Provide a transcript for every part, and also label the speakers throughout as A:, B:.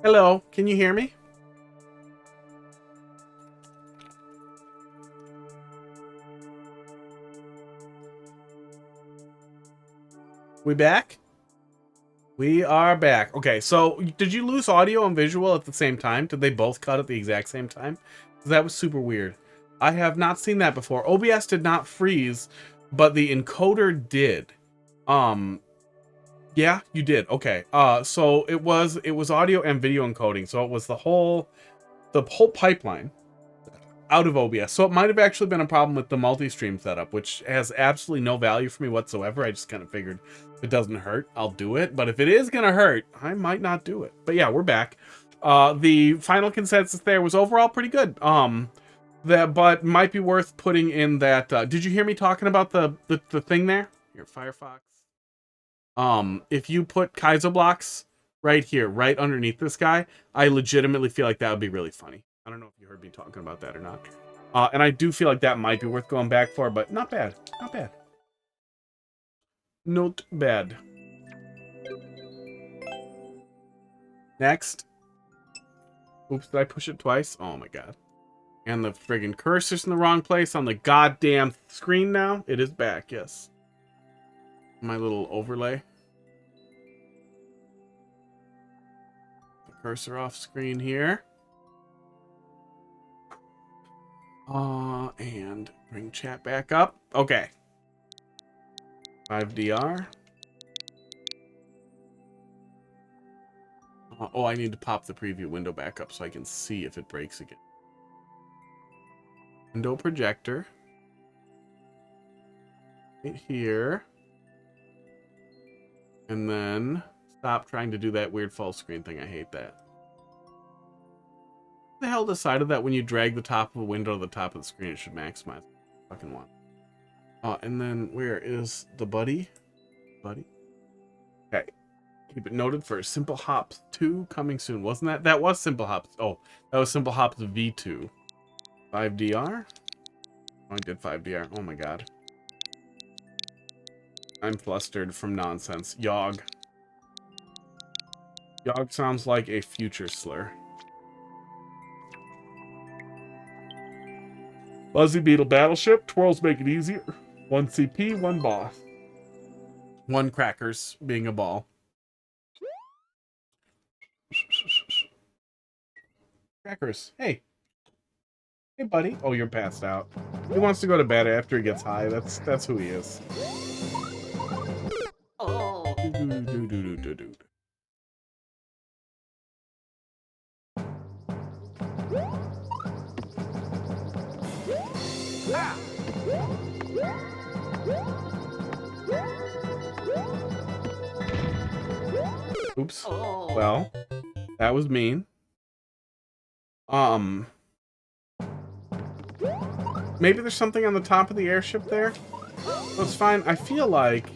A: Hello, can you hear me? We back? We are back. Okay, so did you lose audio and visual at the same time? Did they both cut at the exact same time? That was super weird. I have not seen that before. OBS did not freeze, but the encoder did. Yeah, you did. Okay. So it was audio and video encoding. So it was the whole pipeline out of OBS. So it might have actually been a problem with the multi-stream setup, which has absolutely no value for me whatsoever. I just kind of figured if it doesn't hurt, I'll do it. But if it is going to hurt, I might not do it. But yeah, we're back. The final consensus there was overall pretty good. But might be worth putting in that. Did you hear me talking about the thing there? Here, Firefox. If you put Kaizo blocks right here, right underneath this guy, I legitimately feel like that would be really funny. I don't know if you heard me talking about that or not. And I do feel like that might be worth going back for, but not bad. Not bad. Not bad. Next. Oops, did I push it twice? Oh my god. And the friggin' cursor's in the wrong place on the goddamn screen now. It is back, yes. My little overlay. The cursor off screen here. And bring chat back up. Okay. 5DR. Oh, I need to pop the preview window back up so I can see if it breaks again. Window projector. Right here. And then stop trying to do that weird full screen thing. I hate that. The hell decided that when you drag the top of a window to the top of the screen, it should maximize fucking one. And then where is the buddy? Buddy? Okay. Keep it noted for Simple Hops 2 coming soon. Wasn't that? That was Simple Hops. Oh, that was Simple Hops V2. 5DR? Oh, I did 5DR. Oh my god. I'm flustered from nonsense. Yog. Yog sounds like a future slur. Buzzy, Beetle, Battleship. Twirls make it easier. 1 CP, 1 boss. 1 crackers being a ball. Crackers. Hey. Hey, buddy. Oh, you're passed out. He wants to go to bed after he gets high. That's who he is. Oh. Oops. Well, that was mean. Maybe there's something on the top of the airship there. That's fine. I feel like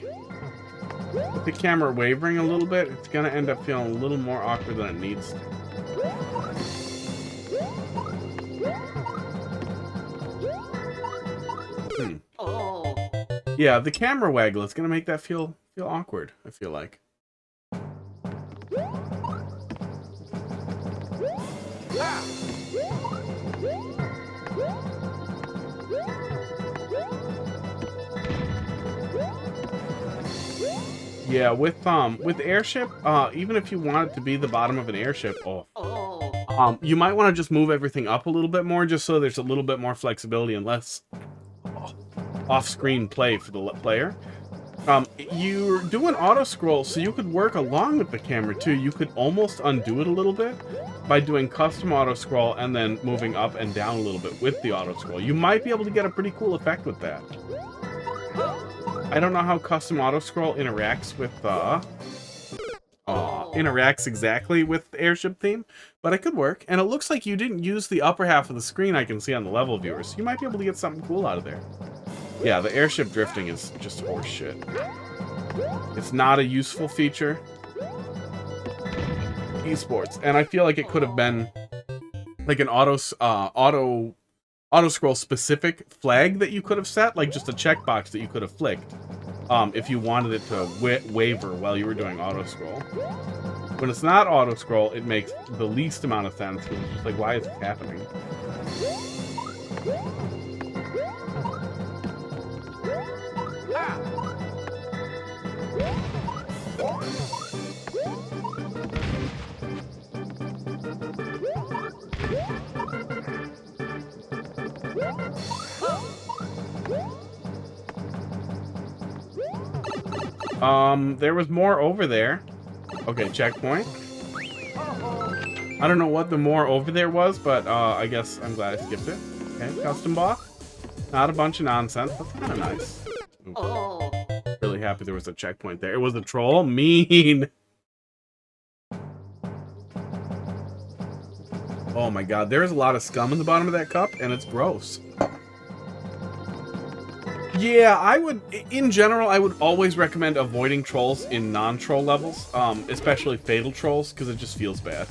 A: with the camera wavering a little bit, it's gonna end up feeling a little more awkward than it needs to. Yeah, the camera waggle is gonna make that feel awkward, I feel like. Yeah, with airship, even if you want it to be the bottom of an airship, you might want to just move everything up a little bit more, just so there's a little bit more flexibility and less off-screen play for the player. You're doing auto scroll, so you could work along with the camera too. You could almost undo it a little bit by doing custom auto scroll and then moving up and down a little bit with the auto scroll. You might be able to get a pretty cool effect with that. I don't know how custom auto scroll interacts with interacts exactly with the airship theme, but it could work. And it looks like you didn't use the upper half of the screen I can see on the level viewer, so you might be able to get something cool out of there. Yeah, the airship drifting is just horse shit. It's not a useful feature. Esports, and I feel like it could have been like an auto scroll specific flag that you could have set, like just a checkbox that you could have flicked if you wanted it to waver while you were doing auto scroll. When it's not auto scroll, it makes the least amount of sense. It's just like, why is it happening? There was more over there. Okay, checkpoint. I don't know what the more over there was, but I guess I'm glad I skipped it. Okay, custom boss. Not a bunch of nonsense. That's kind of nice. Ooh. Really happy there was a checkpoint there. It was a troll. Mean. Oh my god, there's a lot of scum in the bottom of that cup, and it's gross. Yeah, I would, in general, I would always recommend avoiding trolls in non-troll levels, especially fatal trolls, because it just feels bad.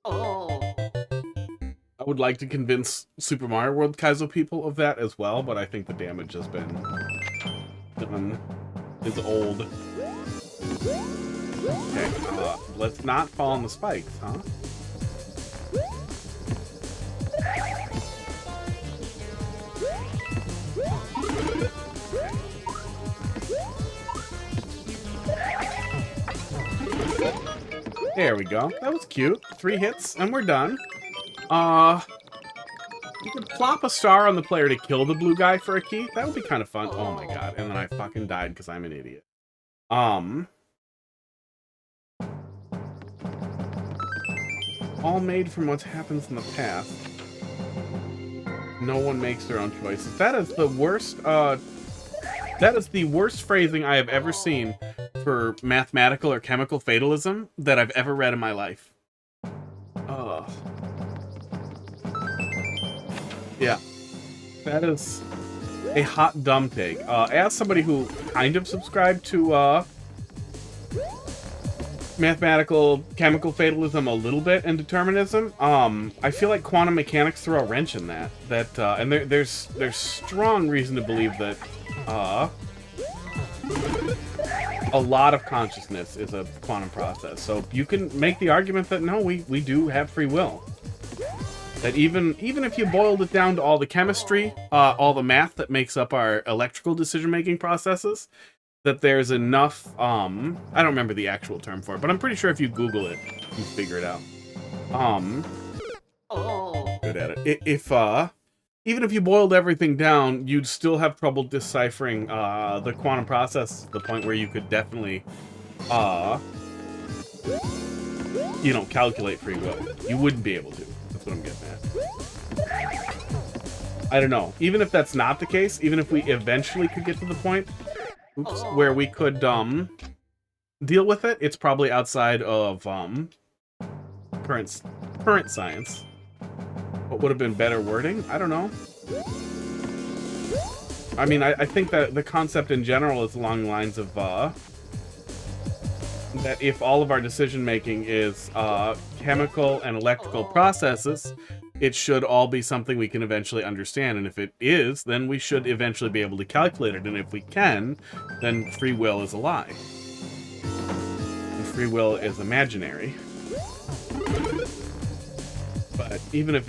A: I would like to convince Super Mario World Kaizo people of that as well, but I think the damage has been done, is old. Okay, let's not fall on the spikes, huh? There we go. That was cute. 3 hits, and we're done. You could plop a star on the player to kill the blue guy for a key. That would be kind of fun. Oh my god. And then I fucking died because I'm an idiot. All made from what happens in the past. No one makes their own choices. That is the worst, that is the worst phrasing I have ever seen for mathematical or chemical fatalism that I've ever read in my life. Yeah. That is a hot dumb take. As somebody who kind of subscribed to, mathematical chemical fatalism a little bit and determinism, I feel like quantum mechanics throw a wrench in that. And there's strong reason to believe that, a lot of consciousness is a quantum process. So you can make the argument that no, we do have free will. That even if you boiled it down to all the chemistry, all the math that makes up our electrical decision-making processes, that there's enough, I don't remember the actual term for it, but I'm pretty sure if you Google it, you figure it out. Good at it. Even if you boiled everything down, you'd still have trouble deciphering the quantum process to the point where you could definitely, you know, calculate free will. You wouldn't be able to. That's what I'm getting at. I don't know. Even if that's not the case, even if we eventually could get to the point, where we could deal with it, it's probably outside of current science. What would have been better wording? I don't know. I mean, I think that the concept in general is along the lines of that if all of our decision making is chemical and electrical processes, it should all be something we can eventually understand. And if it is, then we should eventually be able to calculate it. And if we can, then free will is a lie. And free will is imaginary. But even if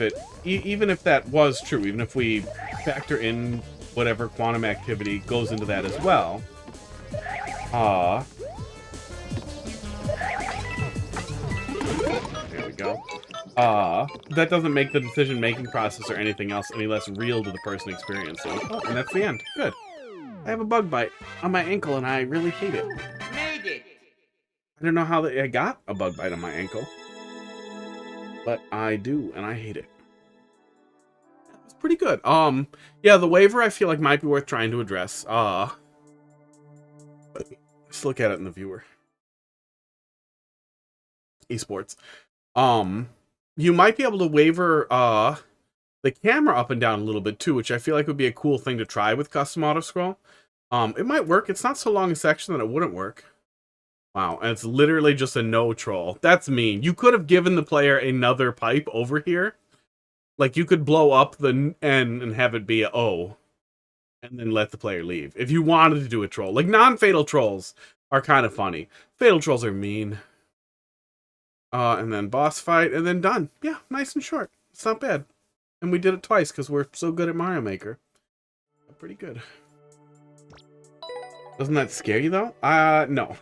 A: that was true, even if we factor in whatever quantum activity goes into that as well, there we go. That doesn't make the decision-making process or anything else any less real to the person experiencing it. Oh, and that's the end. Good. I have a bug bite on my ankle, and I really hate it. Made it! I don't know how I got a bug bite on my ankle. But I do, and I hate it. It's pretty good. Yeah, the waiver I feel like might be worth trying to address. Let's look at it in the viewer. Esports. You might be able to waiver the camera up and down a little bit too, which I feel like would be a cool thing to try with custom auto scroll. It might work. It's not so long a section that it wouldn't work. Wow, and it's literally just a no troll. That's mean. You could have given the player another pipe over here. Like, you could blow up the N and have it be a O. And then let the player leave. If you wanted to do a troll. Like, non-fatal trolls are kind of funny. Fatal Trolls are mean. And then boss fight, and then done. Yeah, nice and short. It's not bad. And we did it twice because we're so good at Mario Maker. Pretty good. Doesn't that scare you though? No.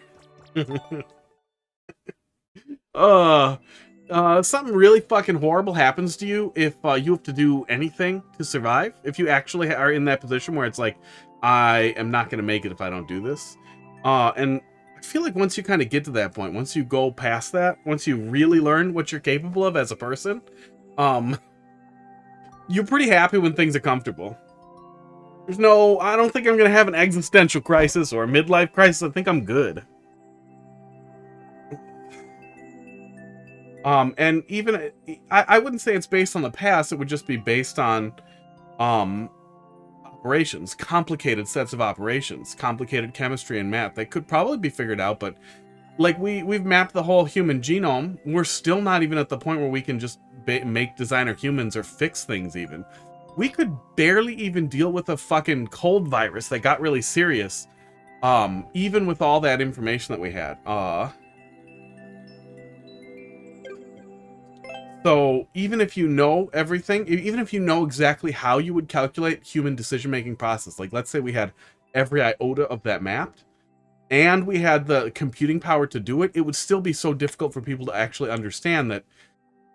A: Something really fucking horrible happens to you if you have to do anything to survive. If you actually are in that position where it's like, I am not gonna make it if I don't do this. And I feel like once you kind of get to that point, once you go past that, once you really learn what you're capable of as a person, you're pretty happy when things are comfortable. I don't think I'm gonna have an existential crisis or a midlife crisis. I think I'm good. And even, I wouldn't say it's based on the past, it would just be based on, operations, complicated sets of operations, complicated chemistry and math. They could probably be figured out, but like we've mapped the whole human genome. We're still not even at the point where we can just make designer humans or fix things even. We could barely even deal with a fucking cold virus that got really serious, even with all that information that we had. So even if you know everything, even if you know exactly how you would calculate human decision-making process, like let's say we had every iota of that mapped, and we had the computing power to do it, it would still be so difficult for people to actually understand that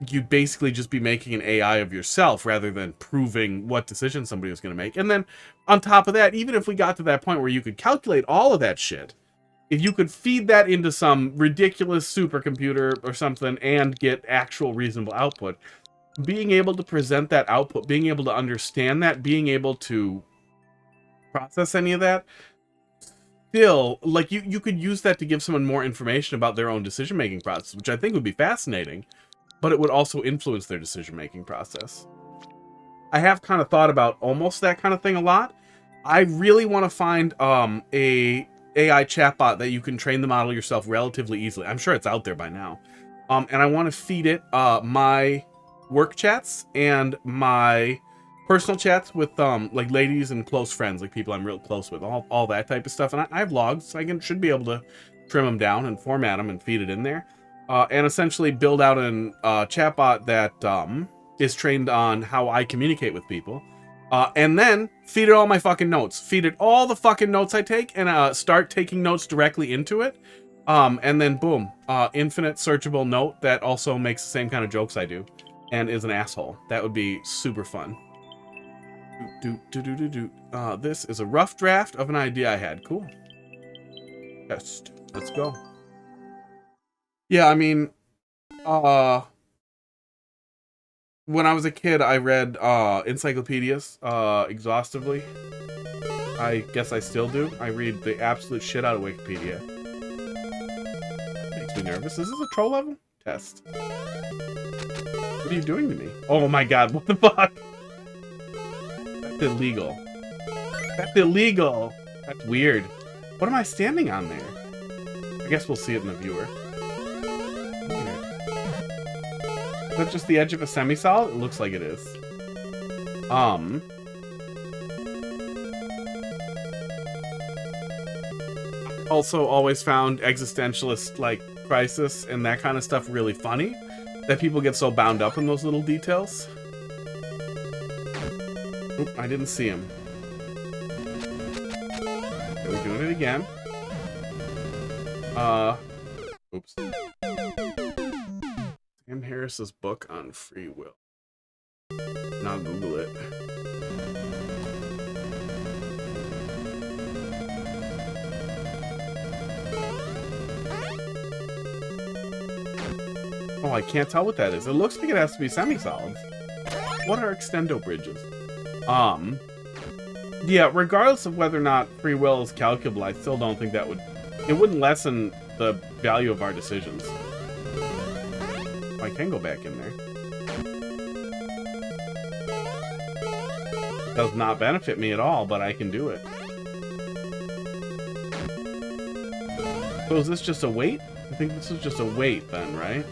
A: you'd basically just be making an AI of yourself rather than proving what decision somebody was going to make. And then on top of that, even if we got to that point where you could calculate all of that shit, if you could feed that into some ridiculous supercomputer or something and get actual reasonable output, being able to present that output, being able to understand that, being able to process any of that, still, like, you could use that to give someone more information about their own decision-making process, which I think would be fascinating, but it would also influence their decision-making process. I have kind of thought about almost that kind of thing a lot. I really want to find a AI chatbot that you can train the model yourself relatively easily. I'm sure it's out there by now. And I want to feed it my work chats and my personal chats with like ladies and close friends, like people I'm real close with, all that type of stuff. And I have logs, so I should be able to trim them down and format them and feed it in there. And essentially build out an chatbot that is trained on how I communicate with people. And then feed it all my fucking notes. Feed it all the fucking notes I take and start taking notes directly into it. And then boom, infinite searchable note that also makes the same kind of jokes I do and is an asshole. That would be super fun. This is a rough draft of an idea I had. Cool. Test. Let's go. Yeah, I mean, when I was a kid, I read encyclopedias exhaustively. I guess I still do. I read the absolute shit out of Wikipedia. That makes me nervous. Is this a troll level? Test. What are you doing to me? Oh my god, what the fuck? That's illegal. That's illegal! That's weird. What am I standing on there? I guess we'll see it in the viewer. Is that just the edge of a semi-solid? It looks like it is. Also always found existentialist, like, crisis and that kind of stuff really funny. That people get so bound up in those little details. Oop, I didn't see him. Okay, we're doing it again. Oops. Sam Harris's book on free will. Now Google it. Oh, I can't tell what that is. It looks like it has to be semi-solids. What are extendo bridges? Yeah, regardless of whether or not free will is calculable, I still don't think that would... It wouldn't lessen the value of our decisions. I can go back in there. It does not benefit me at all, but I can do it. So is this just a wait? I think this is just a wait then, right?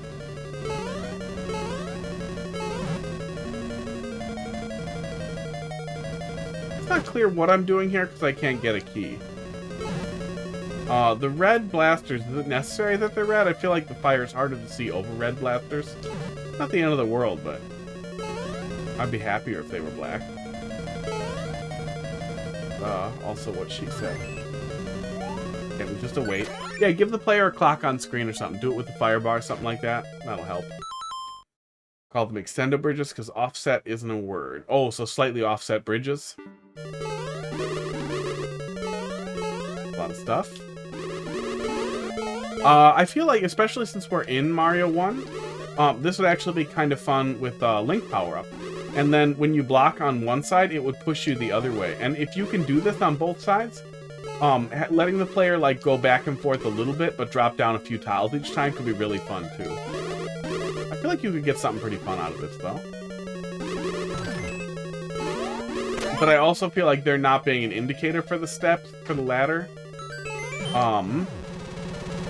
A: It's not clear what I'm doing here because I can't get a key. The red blasters, is it necessary that they're red? I feel like the fire is harder to see over red blasters. Not the end of the world, but I'd be happier if they were black. Also what she said. Okay, we just await. Yeah, give the player a clock on screen or something. Do it with the fire bar, something like that. That'll help. Call them extendo bridges because offset isn't a word. Oh, so slightly offset bridges. A lot of stuff. I feel like, especially since we're in Mario 1, this would actually be kind of fun with Link power-up. And then when you block on one side, it would push you the other way. And if you can do this on both sides, letting the player like go back and forth a little bit, but drop down a few tiles each time could be really fun too. I feel like you could get something pretty fun out of this though. But I also feel like there not being an indicator for the steps, for the ladder.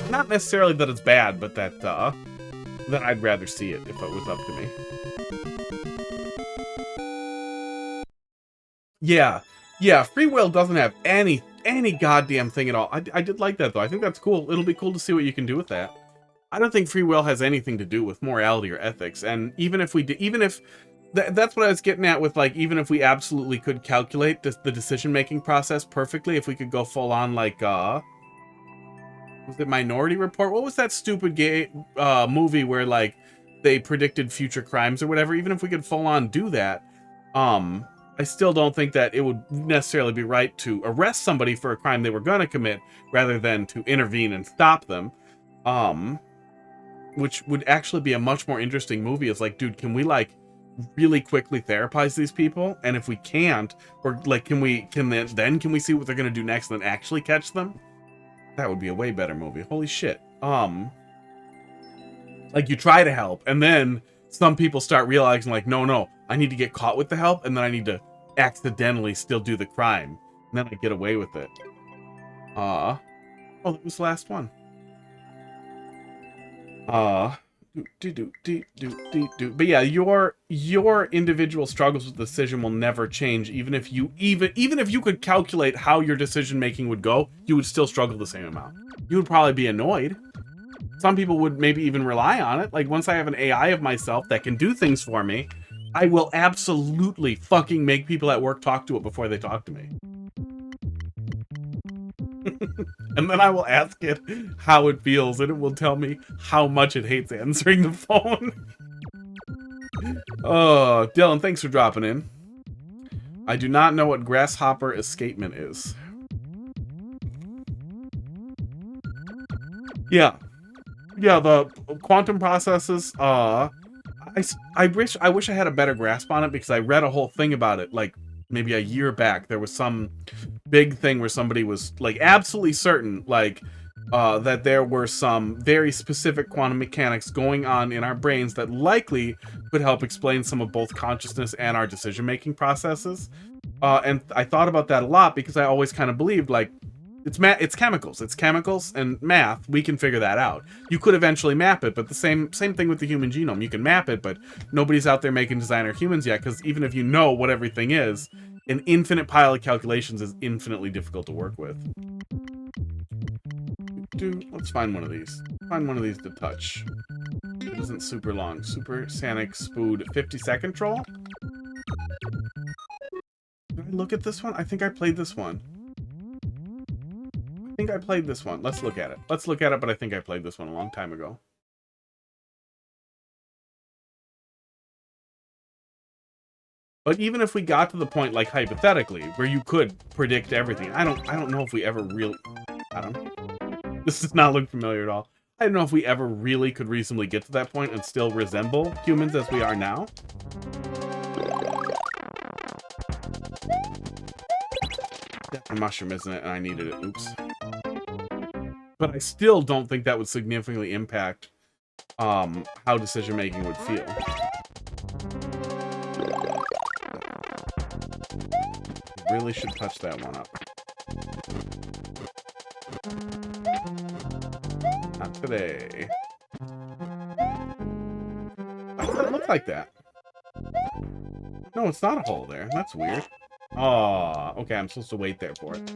A: Not necessarily that it's bad, but that I'd rather see it if it was up to me. Yeah, Free Will doesn't have any goddamn thing at all. I did like that though. I think that's cool. It'll be cool to see what you can do with that. I don't think Free Will has anything to do with morality or ethics. And even if we did, that's what I was getting at with like, even if we absolutely could calculate the decision-making process perfectly, if we could go full on like, was it Minority Report? What was that stupid movie where like they predicted future crimes or whatever? Even if we could full on do that, I still don't think that it would necessarily be right to arrest somebody for a crime they were going to commit rather than to intervene and stop them. Which would actually be a much more interesting movie. It's like, dude, can we like really quickly therapize these people? And if we can't, or like, can we see what they're going to do next and then actually catch them? That would be a way better movie. Holy shit. Like you try to help and then some people start realizing like, no, I need to get caught with the help and then I need to accidentally still do the crime. And then I get away with it. Oh, that was the last one. But yeah, your individual struggles with decision will never change. Even if you could calculate how your decision making would go, you would still struggle the same amount. You would probably be annoyed. Some people would maybe even rely on it. Like once I have an AI of myself that can do things for me, I will absolutely fucking make people at work talk to it before they talk to me. And then I will ask it how it feels, and it will tell me how much it hates answering the phone. Oh, Dylan, thanks for dropping in. I do not know what grasshopper escapement is. Yeah, the quantum processes, I wish I had a better grasp on it because I read a whole thing about it, like, maybe a year back. There was some big thing where somebody was, like, absolutely certain, like, that there were some very specific quantum mechanics going on in our brains that likely could help explain some of both consciousness and our decision-making processes. And I thought about that a lot because I always kind of believed, like, it's chemicals and math. We can figure that out. You could eventually map it, but the same thing with the human genome. You can map it, but nobody's out there making designer humans yet, because even if you know what everything is, an infinite pile of calculations is infinitely difficult to work with. Let's find one of these. Find one of these to touch. It isn't super long. Super Sanic Spood 50-second troll? Did I look at this one? I think I played this one. Let's look at it. But I think I played this one a long time ago. But even if we got to the point, like, hypothetically, where you could predict everything, I don't know if we ever really... This does not look familiar at all. I don't know if we ever really could reasonably get to that point and still resemble humans as we are now. That's a mushroom, isn't it? And I needed it. Oops. But I still don't think that would significantly impact how decision-making would feel. Really should touch that one up. Not today. Why does that look like that? No, it's not a hole there. That's weird. Oh, okay, I'm supposed to wait there for it.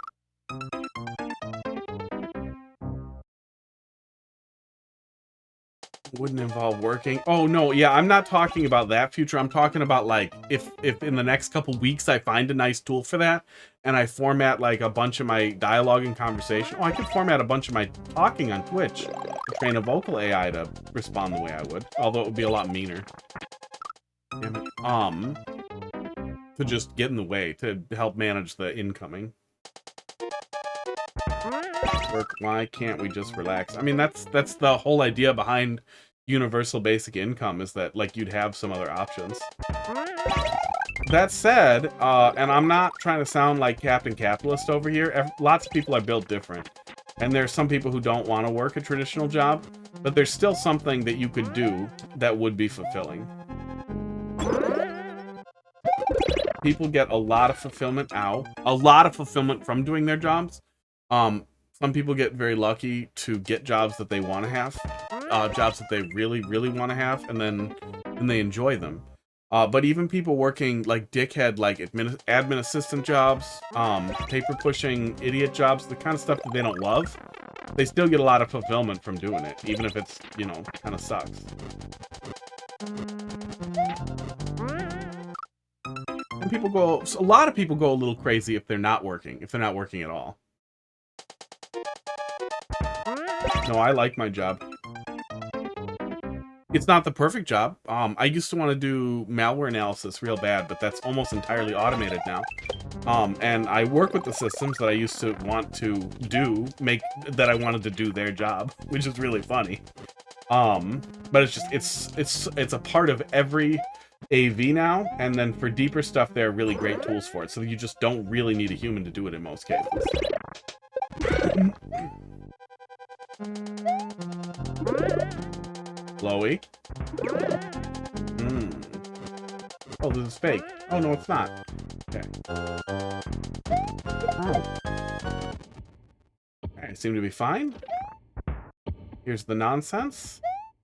A: Wouldn't involve working. Oh no, yeah, I'm not talking about that future. I'm talking about like if in the next couple weeks I find a nice tool for that and I format like a bunch of my dialogue and conversation. Oh, I could format a bunch of my talking on Twitch to train a vocal AI to respond the way I would. Although it would be a lot meaner. Damn it. To just get in the way to help manage the incoming. Work, why can't we just relax? I mean, that's the whole idea behind universal basic income, is that like you'd have some other options. That said, and I'm not trying to sound like Captain Capitalist over here, lots of people are built different, and there's some people who don't want to work a traditional job, but there's still something that you could do that would be fulfilling. People get a lot of fulfillment from doing their jobs. Some people get very lucky to get jobs that they want to have, jobs that they really, really want to have, and then they enjoy them. But even people working like dickhead, like admin assistant jobs, paper pushing idiot jobs, the kind of stuff that they don't love, they still get a lot of fulfillment from doing it, even if it's, you know, kind of sucks. And a lot of people go a little crazy if they're not working at all. No, I like my job. It's not the perfect job. I used to want to do malware analysis real bad, but that's almost entirely automated now. And I work with the systems that I used to want to do, that I wanted to do their job, which is really funny. But it's just, it's a part of every AV now, and then for deeper stuff, there are really great tools for it, so you just don't really need a human to do it in most cases. Chloe? Oh, this is fake. Oh, no, it's not. Okay. Oh. I seem to be fine. Here's the nonsense.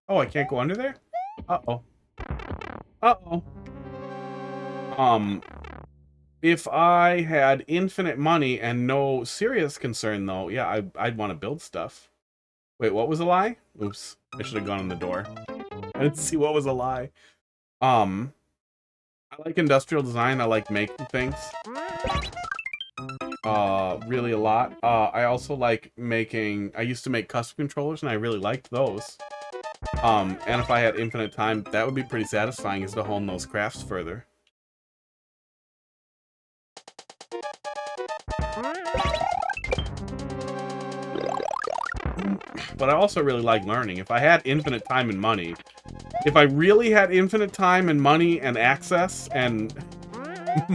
A: Oh, I can't go under there? Uh-oh. Uh-oh. If I had infinite money and no serious concern, though, yeah, I'd want to build stuff. Wait, what was a lie? Oops. I should have gone in the door. I didn't see what was a lie. I like industrial design. I like making things. Really a lot. I also like I used to make custom controllers, and I really liked those. And if I had infinite time, that would be pretty satisfying, is to hone those crafts further. But I also really like learning. If I had infinite time and money, if I really had infinite time and money and access and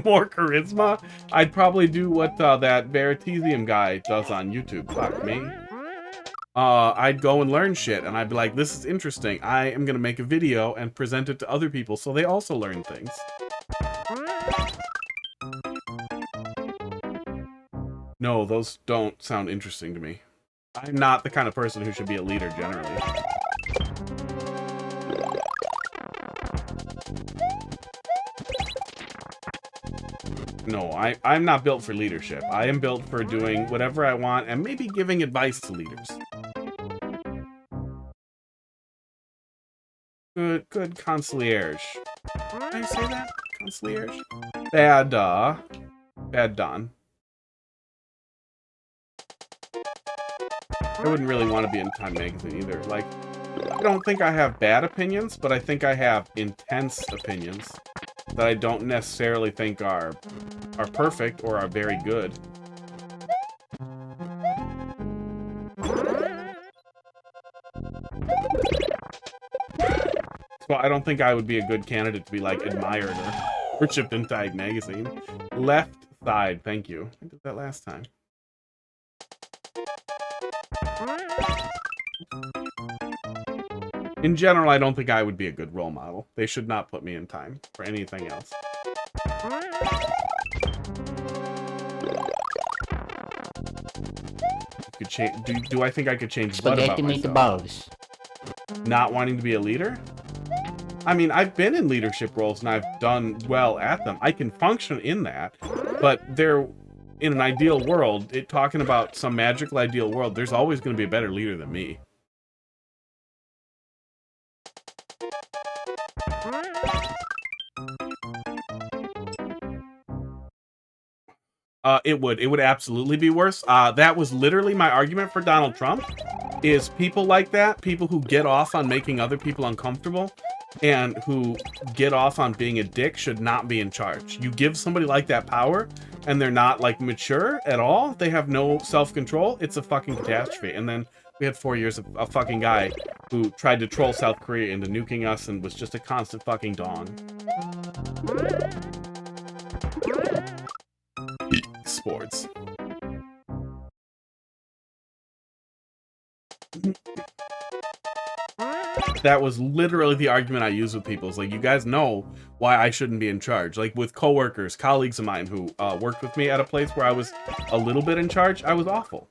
A: more charisma, I'd probably do what that Veritasium guy does on YouTube. Fuck me. I'd go and learn shit, and I'd be like, this is interesting. I am gonna make a video and present it to other people so they also learn things. No, those don't sound interesting to me. I'm not the kind of person who should be a leader generally. No, I'm not built for leadership. I am built for doing whatever I want and maybe giving advice to leaders. Good concierge. Did I say that? Concierge? Bad Don. I wouldn't really want to be in Time Magazine either. Like, I don't think I have bad opinions, but I think I have intense opinions that I don't necessarily think are perfect or are very good. So I don't think I would be a good candidate to be, like, admired or worshipped in Time Magazine. Left side, thank you. I did that last time. In general, I don't think I would be a good role model. They should not put me in Time for anything else. Could change. Do I think I could change what about myself? Not wanting to be a leader? I mean, I've been in leadership roles and I've done well at them. I can function in that, but in an ideal world, talking about some magical ideal world, there's always going to be a better leader than me. It would absolutely be worse. That was literally my argument for Donald Trump, is people like that, people who get off on making other people uncomfortable and who get off on being a dick should not be in charge. You give somebody like that power and they're not like mature at all, they have no self-control, it's a fucking catastrophe. And then we had 4 years of a fucking guy who tried to troll South Korea into nuking us and was just a constant fucking dong. Sports. That was literally the argument I use with people. It's like, you guys know why I shouldn't be in charge. Like with coworkers, colleagues of mine who worked with me at a place where I was a little bit in charge, I was awful.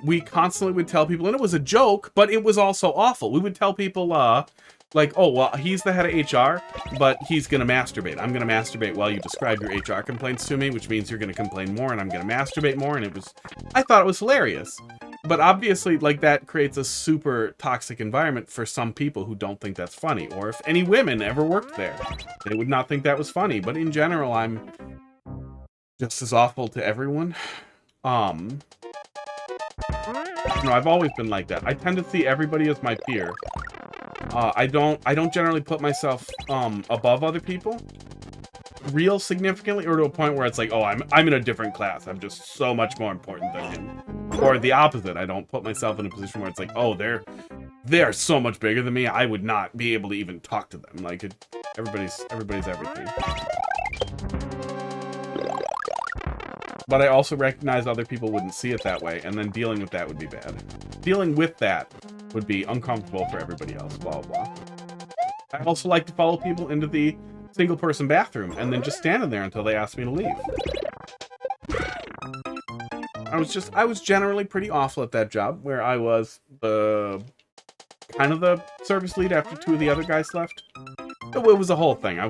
A: We constantly would tell people, and it was a joke, but it was also awful. We would tell people, like, oh, well, he's the head of HR, but he's going to masturbate. I'm going to masturbate while you describe your HR complaints to me, which means you're going to complain more, and I'm going to masturbate more, and I thought it was hilarious. But obviously, like, that creates a super toxic environment for some people who don't think that's funny. Or if any women ever worked there, they would not think that was funny. But in general, I'm just as awful to everyone. You know, I've always been like that. I tend to see everybody as my peer. I don't generally put myself above other people real significantly, or to a point where it's like, oh, I'm in a different class, I'm just so much more important than him. Or the opposite, I don't put myself in a position where it's like, oh, they're so much bigger than me, I would not be able to even talk to them. Like, everybody's everything. But I also recognize other people wouldn't see it that way, and then dealing with that would be bad. Dealing with that would be uncomfortable for everybody else, blah, blah, blah. I also like to follow people into the single-person bathroom, and then just stand in there until they ask me to leave. I was generally pretty awful at that job, where I was kind of the service lead after 2 of the other guys left. It was a whole thing. I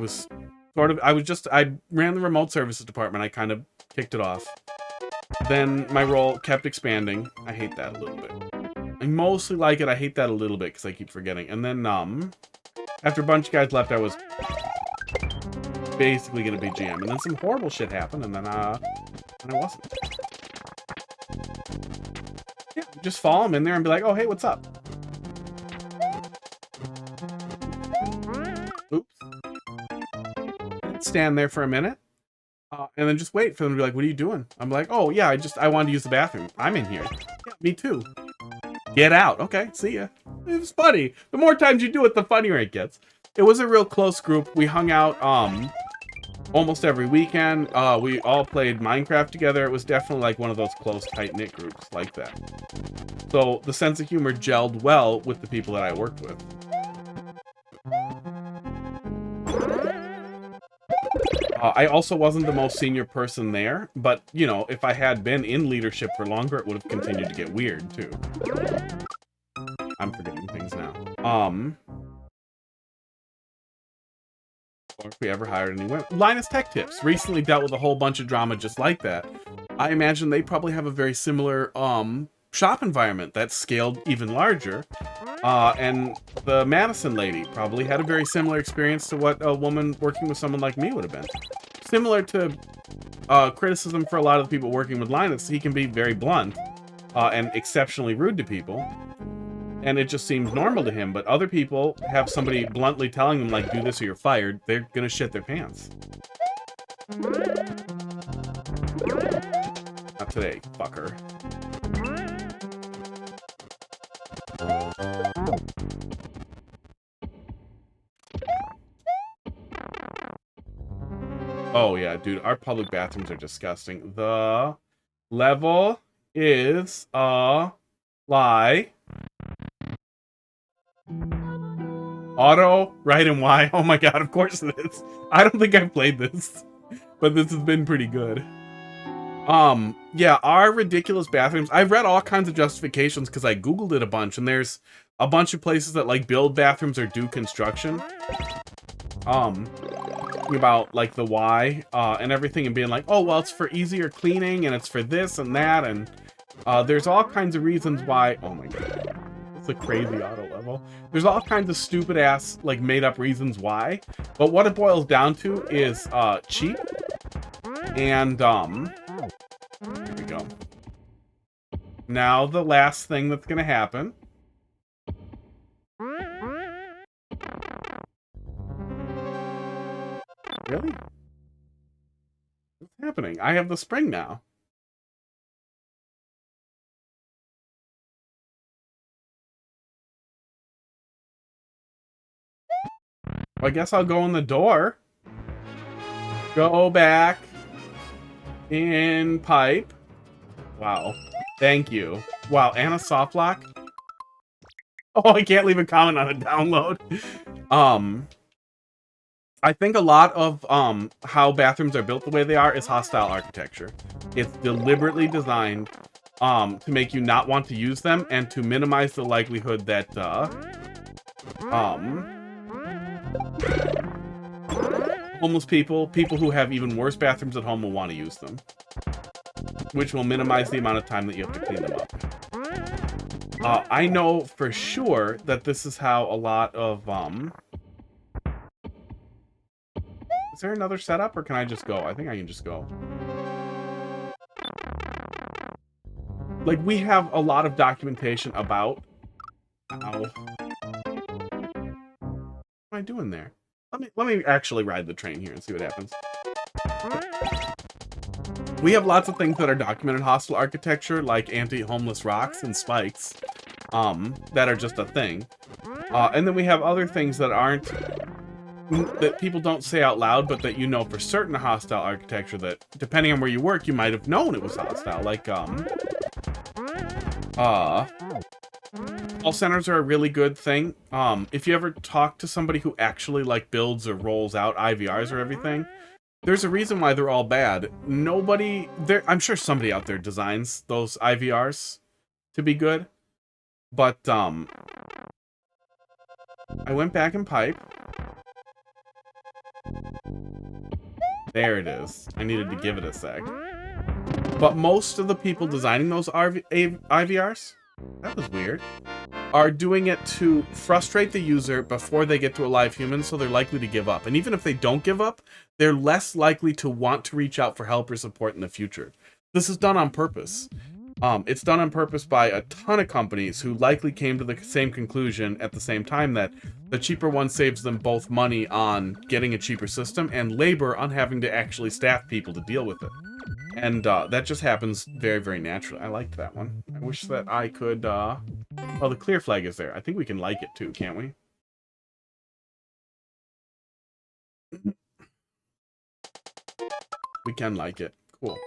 A: ran the remote services department. I kind of kicked it off. Then my role kept expanding. I hate that a little bit. I mostly like it. I hate that a little bit because I keep forgetting. And then after a bunch of guys left, I was basically going to be GM. And then some horrible shit happened, and then I wasn't. Yeah, just follow them in there and be like, oh, hey, what's up? Oops. Stand there for a minute. And then just wait for them to be like, what are you doing? I'm like, oh, yeah, I wanted to use the bathroom. I'm in here. Yeah, me too. Get out. Okay, see ya. It was funny. The more times you do it, the funnier it gets. It was a real close group. We hung out almost every weekend. We all played Minecraft together. It was definitely like one of those close, tight-knit groups like that. So the sense of humor gelled well with the people that I worked with. I also wasn't the most senior person there, but, you know, if I had been in leadership for longer, it would have continued to get weird, too. I'm forgetting things now. Or if we ever hired any women. Linus Tech Tips recently dealt with a whole bunch of drama just like that. I imagine they probably have a very similar shop environment that's scaled even larger. And the Madison lady probably had a very similar experience to what a woman working with someone like me would have been. Similar to criticism for a lot of the people working with Linus, he can be very blunt and exceptionally rude to people. And it just seems normal to him, but other people have somebody bluntly telling them, like, do this or you're fired, they're gonna shit their pants. Not today, fucker. Oh yeah, dude, our public bathrooms are disgusting. The level is a lie. Auto, right, and Y. Oh my god, of course it is. I don't think I've played this, but this has been pretty good. Yeah, our ridiculous bathrooms. I've read all kinds of justifications because I Googled it a bunch, and there's a bunch of places that like build bathrooms or do construction. About like the why and everything, and being like, oh well, it's for easier cleaning and it's for this and that, and there's all kinds of reasons why. Oh my god, It's a crazy auto level. There's all kinds of stupid ass, like, made up reasons why. But what it boils down to is cheap. And here we go. Now the last thing that's gonna happen. Really? What's happening? I have the spring now. Well, I guess I'll go in the door. Go back in pipe. Wow. Thank you. Wow, and a soft lock? Oh, I can't leave a comment on a download. I think a lot of how bathrooms are built the way they are is hostile architecture. It's deliberately designed to make you not want to use them and to minimize the likelihood that homeless people who have even worse bathrooms at home will want to use them, which will minimize the amount of time that you have to clean them up. I know for sure that this is how a lot of is there another setup, or can I just go? I think I can just go. Like, we have a lot of documentation about... Ow. What am I doing there? Let me actually ride the train here and see what happens. We have lots of things that are documented hostile architecture, like anti-homeless rocks and spikes, that are just a thing. And then we have other things that aren't... that people don't say out loud, but that you know for certain hostile architecture that, depending on where you work, you might have known it was hostile. Like, call centers are a really good thing. If you ever talk to somebody who actually, like, builds or rolls out IVRs or everything, there's a reason why they're all bad. Nobody... I'm sure somebody out there designs those IVRs to be good. But, I went back in pipe. There it is. I needed to give it a sec. But most of the people designing those IVRs, that was weird, are doing it to frustrate the user before they get to a live human, so they're likely to give up. And even if they don't give up, they're less likely to want to reach out for help or support in the future. This is done on purpose. It's done on purpose by a ton of companies who likely came to the same conclusion at the same time, that the cheaper one saves them both money on getting a cheaper system and labor on having to actually staff people to deal with it. And that just happens very, very naturally. I liked that one. I wish that I could... Oh, the clear flag is there. I think we can like it too, can't we? We can like it. Cool.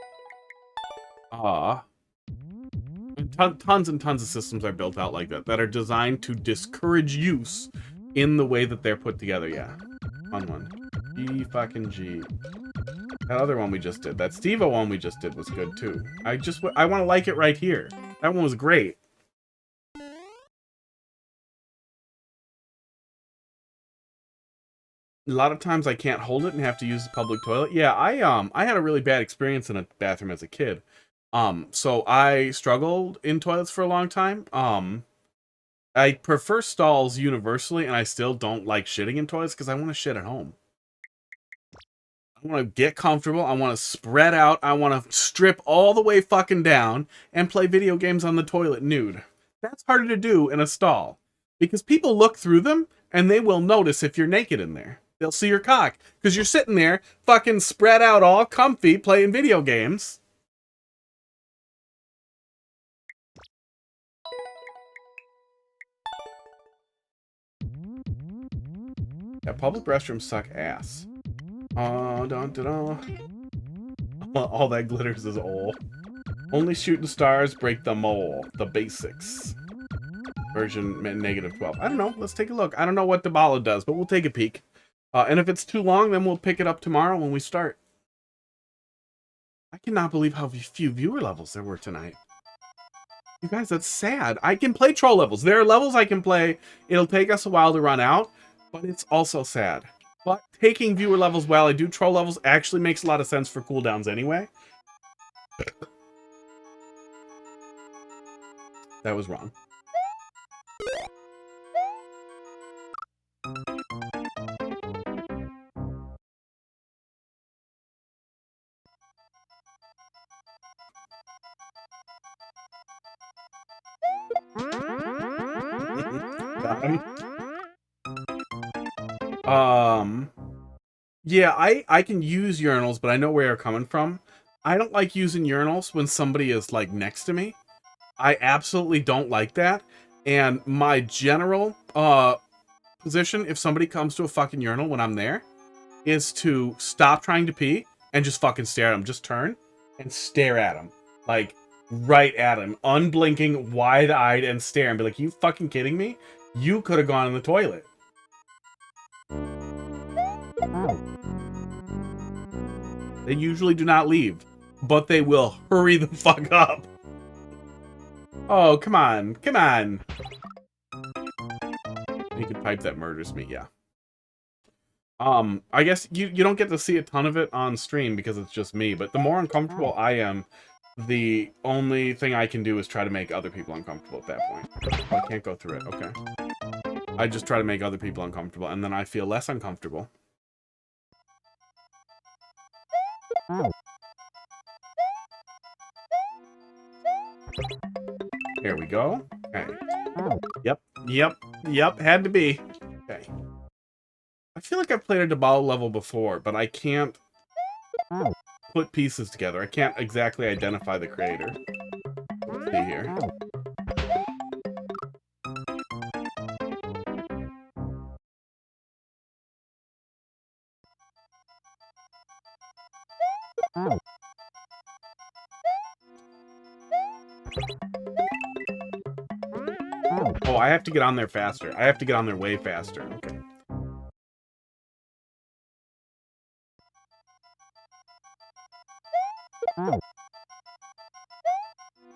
A: Tons and tons of systems are built out like that are designed to discourage use in the way that they're put together. Yeah. Fun one. G. That other one we just did, that Steve-O one we just did was good too. I want to like it right here. That one was great. A lot of times I can't hold it and have to use the public toilet. Yeah, I had a really bad experience in a bathroom as a kid. So I struggled in toilets for a long time. I prefer stalls universally, and I still don't like shitting in toilets because I want to shit at home. I want to get comfortable. I want to spread out. I want to strip all the way fucking down and play video games on the toilet nude. That's harder to do in a stall because people look through them and they will notice if you're naked in there. They'll see your cock because you're sitting there fucking spread out all comfy playing video games. Yeah, public restrooms suck ass. All that glitters is ole. Only shooting stars break the mole. The basics. Version -12. I don't know. Let's take a look. I don't know what Dabala does, but we'll take a peek. And if it's too long, then we'll pick it up tomorrow when we start. I cannot believe how few viewer levels there were tonight. You guys, that's sad. I can play troll levels. There are levels I can play. It'll take us a while to run out, but it's also sad. But taking viewer levels while I do troll levels actually makes a lot of sense for cooldowns anyway. That was wrong. Got him. Yeah, I can use urinals, but I know where you're coming from. I don't like using urinals when somebody is, like, next to me. I absolutely don't like that. And my general position, if somebody comes to a fucking urinal when I'm there, is to stop trying to pee and just fucking stare at them. Just turn and stare at them. Like, right at him. Unblinking, wide-eyed, and stare. And be like, you fucking kidding me? You could have gone in the toilet. They usually do not leave, but they will hurry the fuck up. Oh, come on. Come on. You can pipe that murders me, yeah. I guess you don't get to see a ton of it on stream because it's just me, but the more uncomfortable I am, the only thing I can do is try to make other people uncomfortable at that point. Oh, I can't go through it, okay. I just try to make other people uncomfortable, and then I feel less uncomfortable. There we go. Okay. Yep, had to be. Okay. I feel like I've played a Dabao level before, but I can't put pieces together. I can't exactly identify the creator. Let's see here. Oh, I have to get on there faster. I have to get on there way faster. Okay.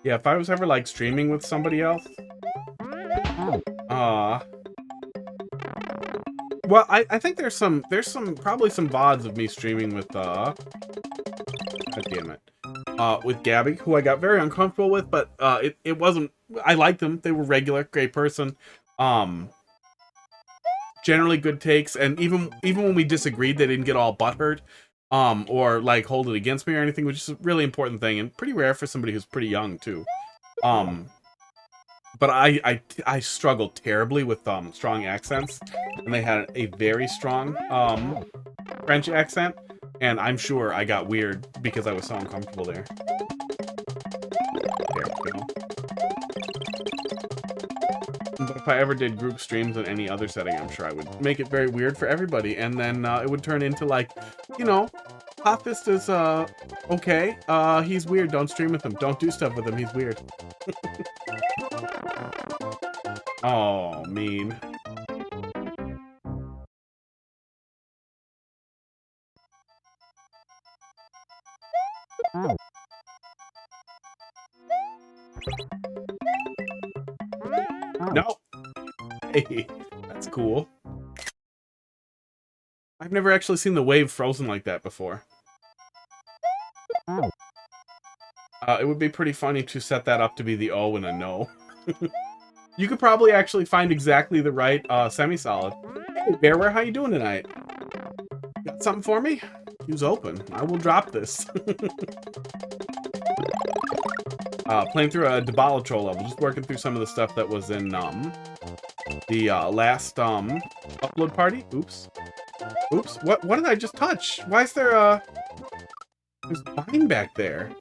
A: Yeah, if I was ever, like, streaming with somebody else... well, I think there's probably some VODs of me streaming with, God damn it. With Gabby, who I got very uncomfortable with, but, it wasn't... I liked them. They were regular, great person. Generally good takes, and even when we disagreed, they didn't get all butthurt, or, like, hold it against me or anything, which is a really important thing, and pretty rare for somebody who's pretty young, too. But I struggled terribly with, strong accents, and they had a very strong, French accent, and I'm sure I got weird because I was so uncomfortable there. There we go. But if I ever did group streams in any other setting, I'm sure I would make it very weird for everybody, and then, it would turn into, like, you know, Hot Fist is, okay, he's weird, don't stream with him, don't do stuff with him, he's weird. Oh, mean. No. Hey, that's cool. I've never actually seen the wave frozen like that before. It would be pretty funny to set that up to be the O and a no. You could probably actually find exactly the right semi-solid. Hey, Bearware, how you doing tonight? Got something for me? Queue's open. I will drop this. Playing through a Battleship level, just working through some of the stuff that was in the last upload party. Oops. Oops. What did I just touch? Why is there there's vine back there?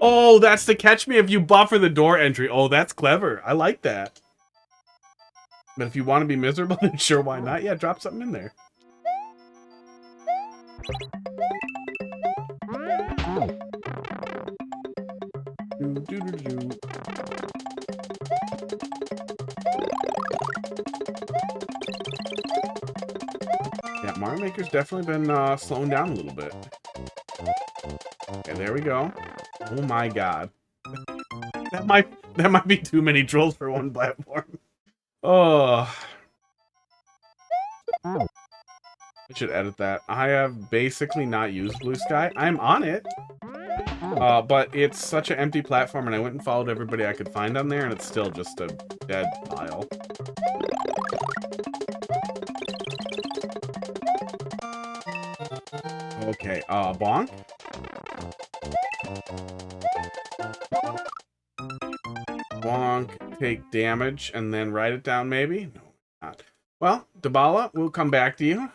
A: Oh, that's to catch me if you buffer the door entry. Oh, that's clever. I like that. But if you want to be miserable, then sure, why not? Yeah, drop something in there. Yeah, Mario Maker's definitely been slowing down a little bit. Okay, there we go. Oh my god. That might be too many trolls for one platform. Oh. I should edit that. I have basically not used Blue Sky. I'm on it. But it's such an empty platform, and I went and followed everybody I could find on there, and it's still just a dead pile. Okay, bonk. Bonk. take damage and then write it down, maybe? No, not. Well, Dabala, we'll come back to you.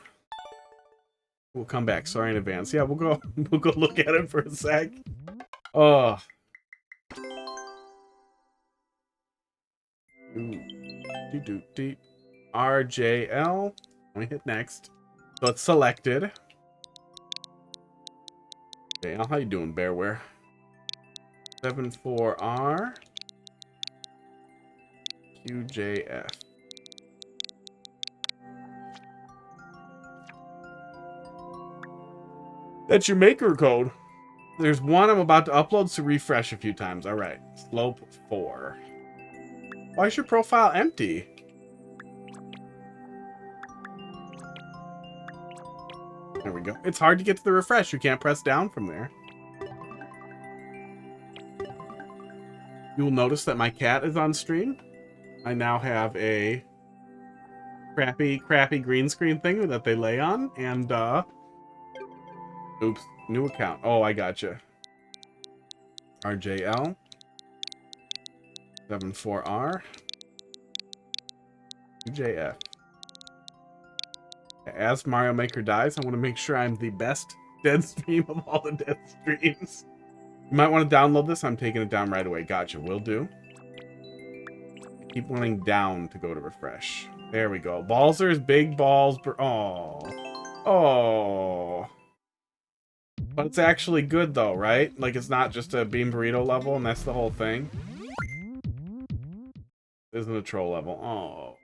A: We'll come back. Sorry in advance. Yeah, we'll go look at it for a sec. Oh. RJL. Let me hit next. So it's selected. Okay, how you doing, Bearware? 74R QJF. That's your maker code. There's one I'm about to upload, so refresh a few times. All right, slope 4. Why is your profile empty? There we go. It's hard to get to the refresh. You can't press down from there. You will notice that my cat is on stream. I now have a crappy green screen thing that they lay on, and oops, new account. Oh, I gotcha. RJL 74R UJF. As Mario Maker dies, I want to make sure I'm the best dead stream of all the dead streams. You might want to download this. I'm taking it down right away. Gotcha. Will do. Keep wanting down to go to refresh. There we go. Balzer's big balls. Oh. Oh. But it's actually good though, right? Like it's not just a bean burrito level and that's the whole thing. Isn't a troll level. Oh.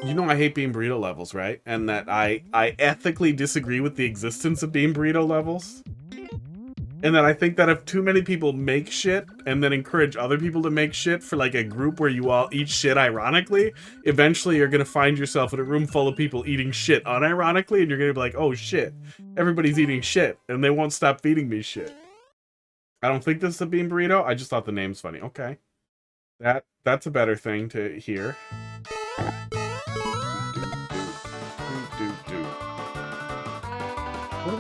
A: You know I hate bean burrito levels, right? And that I ethically disagree with the existence of bean burrito levels. And that I think that if too many people make shit and then encourage other people to make shit for like a group where you all eat shit ironically, eventually you're gonna find yourself in a room full of people eating shit unironically and you're gonna be like, oh shit, everybody's eating shit and they won't stop feeding me shit. I don't think this is a bean burrito. I just thought the name's funny. Okay. That's a better thing to hear. What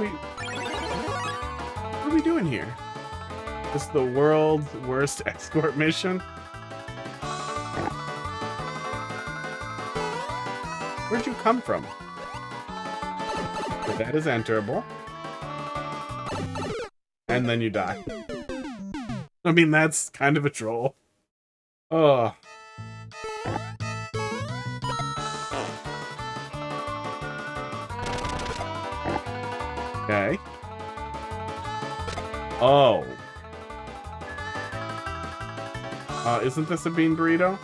A: are we doing here? This is the world's worst escort mission. Where'd you come from? So that is enterable. And then you die. I mean, that's kind of a troll. Oh. Okay. Oh. Isn't this a bean burrito?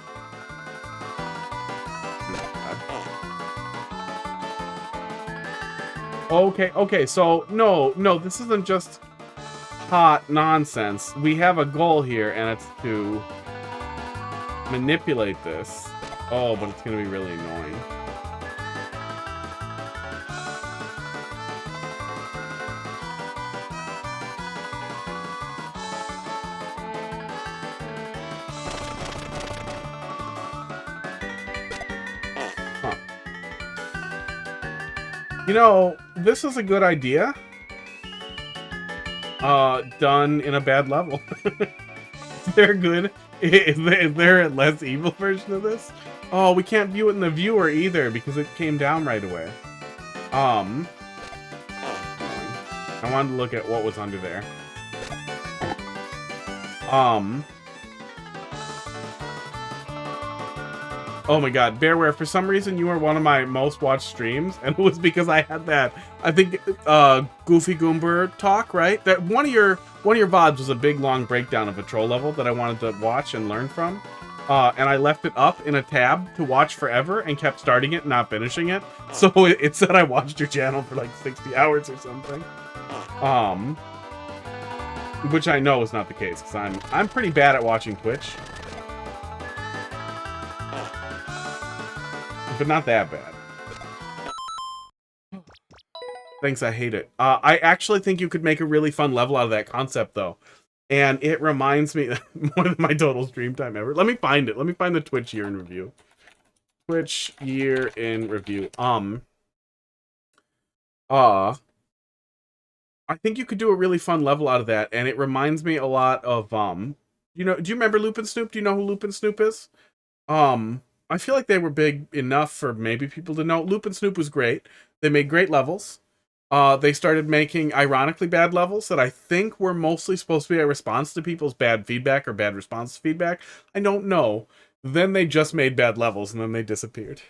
A: Okay, so no, this isn't just hot nonsense. We have a goal here, and it's to manipulate this. Oh, but it's gonna be really annoying. You know, this is a good idea. Done in a bad level. Is there good? Is there a less evil version of this? Oh, we can't view it in the viewer either because it came down right away. I wanted to look at what was under there. Oh my god, Bearware, for some reason you were one of my most watched streams, and it was because I had that, I think, Goofy Goomber talk, right? That one of your VODs was a big long breakdown of a troll level that I wanted to watch and learn from. And I left it up in a tab to watch forever and kept starting it and not finishing it. So it said I watched your channel for like 60 hours or something. Which I know is not the case, because I'm pretty bad at watching Twitch. But not that bad. Thanks, I hate it. I actually think you could make a really fun level out of that concept, though. And it reminds me more than my total stream time ever. Let me find it. Let me find the Twitch year in review. Twitch year in review. Are I think you could do a really fun level out of that, and it reminds me a lot of you know, do you remember Loop and Snoop? Do you know who Loop and Snoop is? I feel like they were big enough for maybe people to know. Loop and Snoop was great. They made great levels. They started making ironically bad levels that I think were mostly supposed to be a response to people's bad feedback or bad response to feedback. I don't know. Then they just made bad levels and then they disappeared.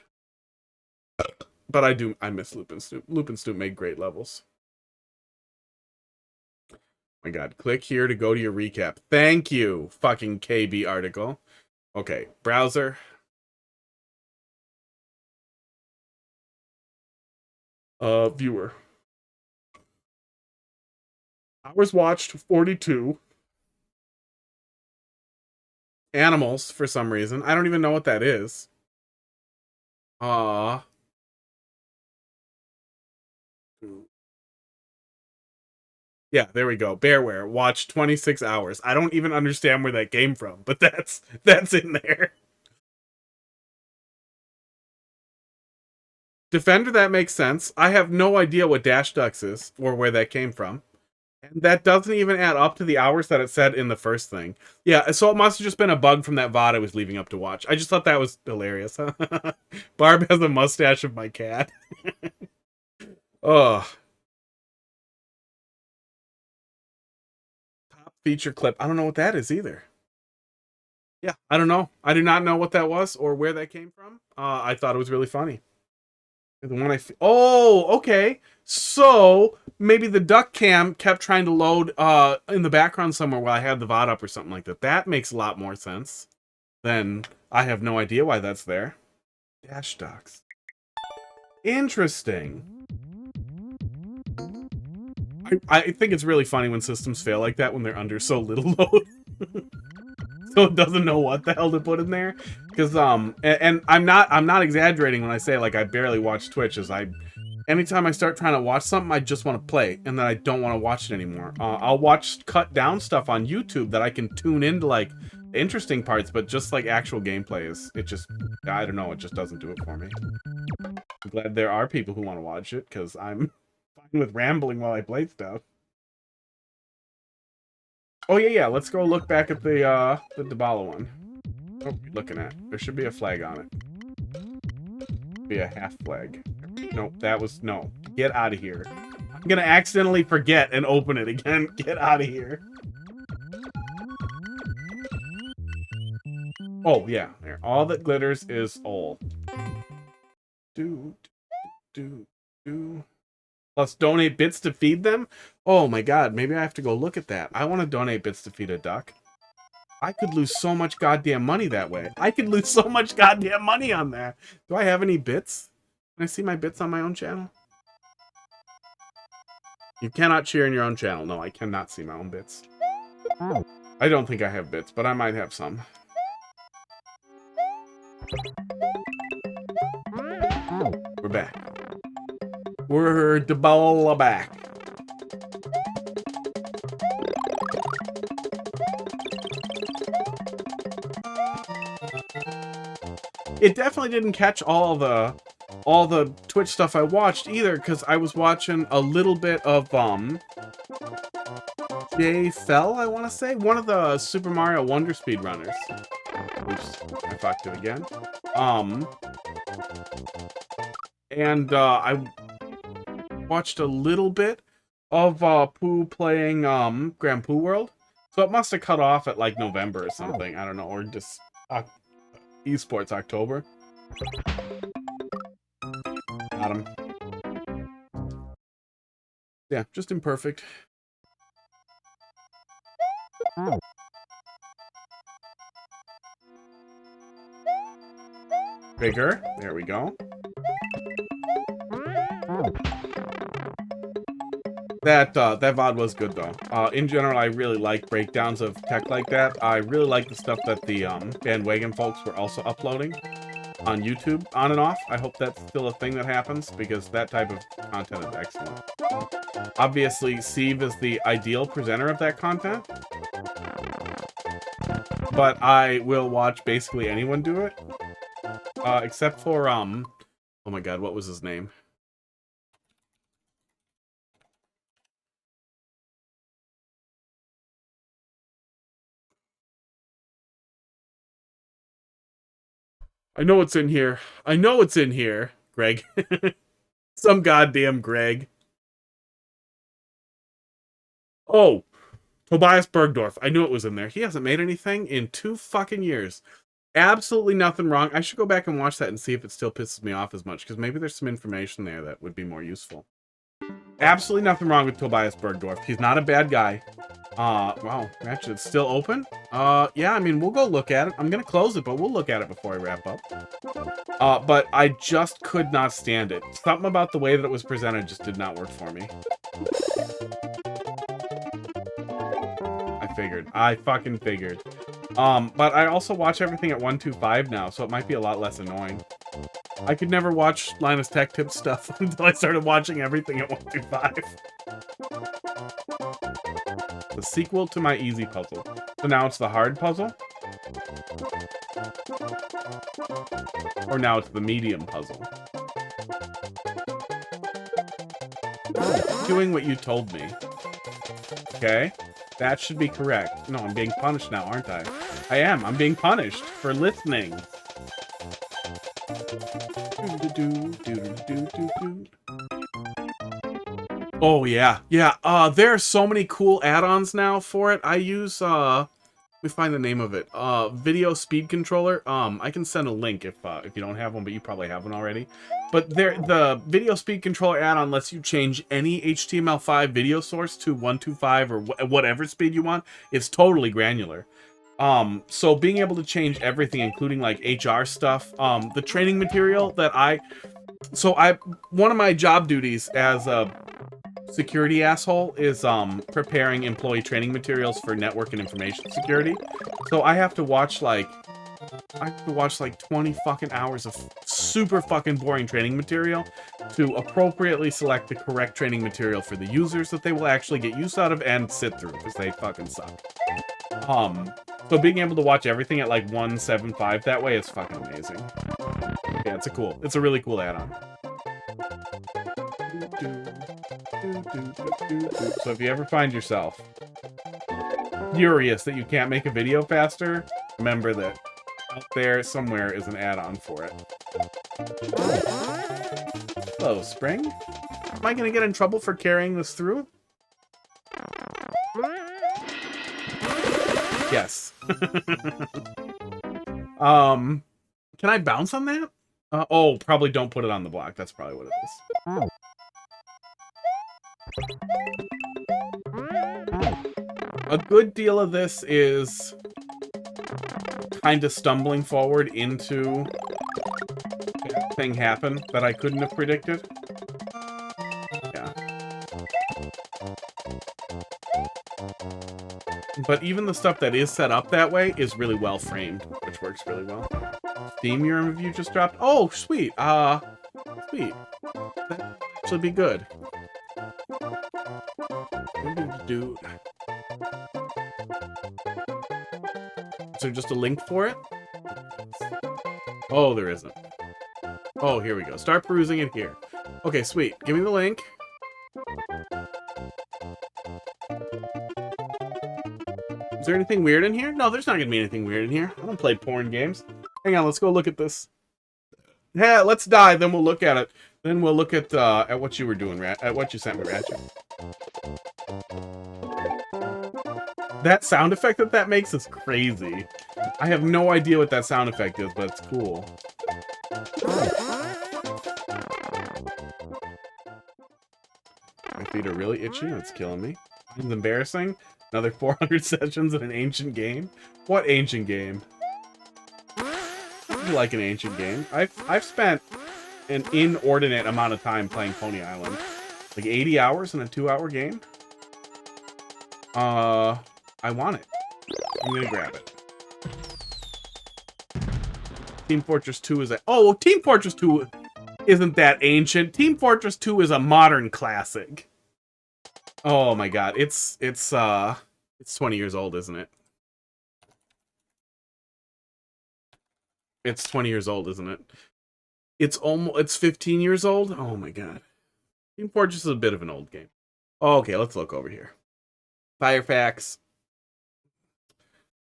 A: But I miss Loop and Snoop. Loop and Snoop made great levels. My God, click here to go to your recap. Thank you, fucking KB article. Okay, browser. Viewer. Hours watched 42. Animals for some reason. I don't even know what that is. Yeah, there we go. Bearware watched 26 hours. I don't even understand where that came from, but that's in there. Defender, that makes sense. I have no idea what Dash Ducks is or where that came from. And that doesn't even add up to the hours that it said in the first thing. Yeah, so it must have just been a bug from that VOD I was leaving up to watch. I just thought that was hilarious. Barb has a mustache of my cat. Ugh. Top feature clip. I don't know what that is either. Yeah, I don't know. I do not know what that was or where that came from. I thought it was really funny. The one oh, okay. So maybe the duck cam kept trying to load in the background somewhere while I had the VOD up or something like that. That makes a lot more sense. Then I have no idea why that's there. Dash ducks. Interesting. I think it's really funny when systems fail like that when they're under so little load. So it doesn't know what the hell to put in there. Because and I'm not exaggerating when I say like I barely watch Twitch, as anytime I start trying to watch something, I just want to play and then I don't want to watch it anymore. I'll watch cut down stuff on YouTube that I can tune into like interesting parts, but just like actual gameplay it just, I don't know, it just doesn't do it for me. I'm glad there are people who want to watch it because I'm fine with rambling while I play stuff. Oh yeah, let's go look back at the Debala one. Oh, you're looking at. There should be a flag on it. Be a half flag. Nope, that was no. Get out of here. I'm gonna accidentally forget and open it again. Get out of here. Oh yeah, there. All that glitters is old. Do. Plus donate bits to feed them? Oh my God, maybe I have to go look at that. I want to donate bits to feed a duck. I could lose so much goddamn money that way. I could lose so much goddamn money on that. Do I have any bits? Can I see my bits on my own channel? You cannot cheer in your own channel. No, I cannot see my own bits. I don't think I have bits, but I might have some. We're back. We're Debala back. It definitely didn't catch all the Twitch stuff I watched either, because I was watching a little bit of Fell, I want to say, one of the Super Mario Wonder speedrunners. Oops, I fucked it again. And I watched a little bit of Pooh playing Grand Pooh World, so it must have cut off at like November or something. I don't know, or just esports October. Got him. Yeah, just imperfect. Bigger. There we go. That VOD was good though. In general, I really like breakdowns of tech like that. I really like the stuff that the bandwagon folks were also uploading on YouTube on and off. I hope that's still a thing that happens because that type of content is excellent. Obviously, Steve is the ideal presenter of that content, but I will watch basically anyone do it, except for oh my God, what was his name? I know it's in here. I know it's in here, Greg. Some goddamn Greg. Oh, Tobias Bergdorf. I knew it was in there. He hasn't made anything in 2 fucking years. Absolutely nothing wrong. I should go back and watch that and see if it still pisses me off as much, because maybe there's some information there that would be more useful. Absolutely nothing wrong with Tobias Bergdorf. He's not a bad guy. Wow, Ratchet, it's still open? Yeah, I mean, we'll go look at it. I'm gonna close it, but we'll look at it before I wrap up. But I just could not stand it. Something about the way that it was presented just did not work for me. I fucking figured. But I also watch everything at 125 now, so it might be a lot less annoying. I could never watch Linus Tech Tips stuff until I started watching everything at 125. The sequel to my easy puzzle. So now it's the hard puzzle? Or now it's the medium puzzle? Doing what you told me. Okay? That should be correct. No, I'm being punished now, aren't I? I am. I'm being punished for listening. Oh, yeah. Yeah, there are so many cool add-ons now for it. I use, let me find the name of it. Video Speed Controller. I can send a link if you don't have one, but you probably have one already. But the Video Speed Controller add-on lets you change any HTML5 video source to 125 or whatever speed you want. It's totally granular. So being able to change everything, including like HR stuff, the training material that one of my job duties as a security asshole is preparing employee training materials for network and information security. So I have to watch like 20 fucking hours of super fucking boring training material to appropriately select the correct training material for the users that they will actually get use out of and sit through, because they fucking suck. So being able to watch everything at like 175 that way is fucking amazing. Yeah, it's a really cool add-on. So if you ever find yourself furious that you can't make a video faster, remember that out there somewhere is an add-on for it. Hello, Spring. Am I gonna get in trouble for carrying this through? Yes. Can I bounce on that? Oh, probably don't put it on the block. That's probably what it is. A good deal of this is kind of stumbling forward into that thing happen that I couldn't have predicted. Yeah. But even the stuff that is set up that way is really well framed, which works really well. Steam Your review just dropped. Oh, sweet. Sweet. That should be good. Is there just a link for it? Oh, there isn't. Oh, here we go. Start perusing it here. Okay, sweet. Give me the link. Is there anything weird in here? No, there's not gonna be anything weird in here. I don't play porn games. Hang on, let's go look at this. Yeah, let's die, then we'll look at it. Then we'll look at what you were doing, at what you sent me, Ratchet. That sound effect that makes is crazy. I have no idea what that sound effect is, but it's cool. My feet are really itchy, and it's killing me. It's embarrassing. Another 400 sessions in an ancient game? What ancient game? I like an ancient game. I've spent an inordinate amount of time playing Pony Island. Like 80 hours in a 2-hour game? I want it. I'm gonna grab it. Team Fortress 2 is a... Oh, Team Fortress 2 isn't that ancient. Team Fortress 2 is a modern classic. Oh my god. It's 20 years old, isn't it? It's 20 years old, isn't it? It's 15 years old? Oh my god. Team Fortress is a bit of an old game. Okay, let's look over here. Firefax.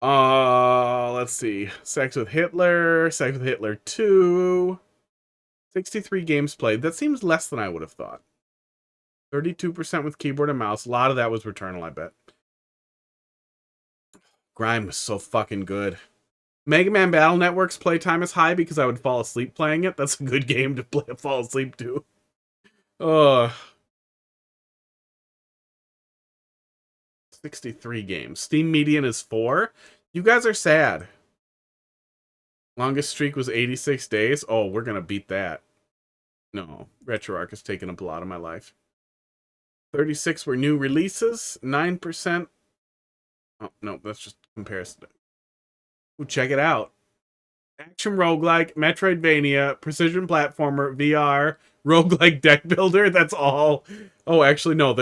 A: Let's see. Sex with Hitler, Sex with Hitler 2. 63 games played. That seems less than I would have thought. 32% with keyboard and mouse. A lot of that was Returnal, I bet. Grime was so fucking good. Mega Man Battle Network's playtime is high because I would fall asleep playing it. That's a good game to fall asleep to. 63 games. Steam median is 4. You guys are sad. Longest streak was 86 days. Oh, we're gonna beat that. No, RetroArch has taken up a lot of my life. 36 were new releases. 9%. Oh, no, that's just comparison. Ooh, check it out. Action roguelike, Metroidvania, precision platformer, VR, roguelike deck builder. That's all. Oh, actually, no.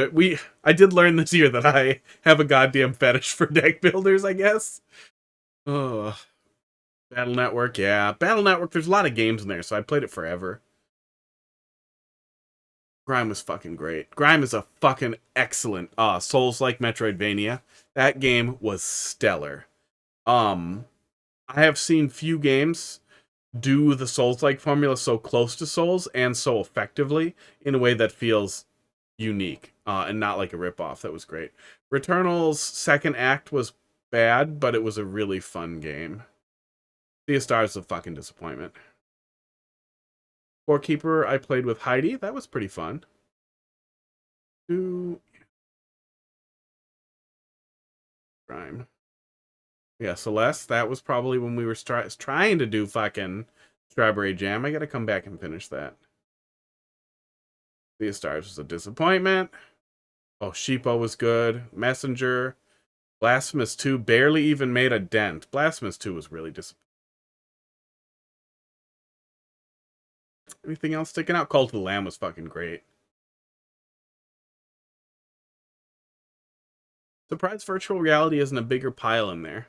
A: I did learn this year that I have a goddamn fetish for deck builders, I guess. Oh, Battle Network, yeah. Battle Network, there's a lot of games in there, so I played it forever. Grime was fucking great. Grime is a fucking excellent Souls-like Metroidvania. That game was stellar. I have seen few games do the Souls-like formula so close to Souls and so effectively in a way that feels unique and not like a ripoff. That was great. Returnal's second act was bad, but it was a really fun game. Sea of Stars is a fucking disappointment. Scorekeeper, I played with Heidi. That was pretty fun. Grime. Yeah, Celeste, that was probably when we were trying to do fucking Strawberry Jam. I gotta come back and finish that. Sea of Stars was a disappointment. Oh, Sheepo was good. Messenger. Blasphemous 2 barely even made a dent. Blasphemous 2 was really disappointing. Anything else sticking out? Cult of the Lamb was fucking great. Surprised virtual reality isn't a bigger pile in there.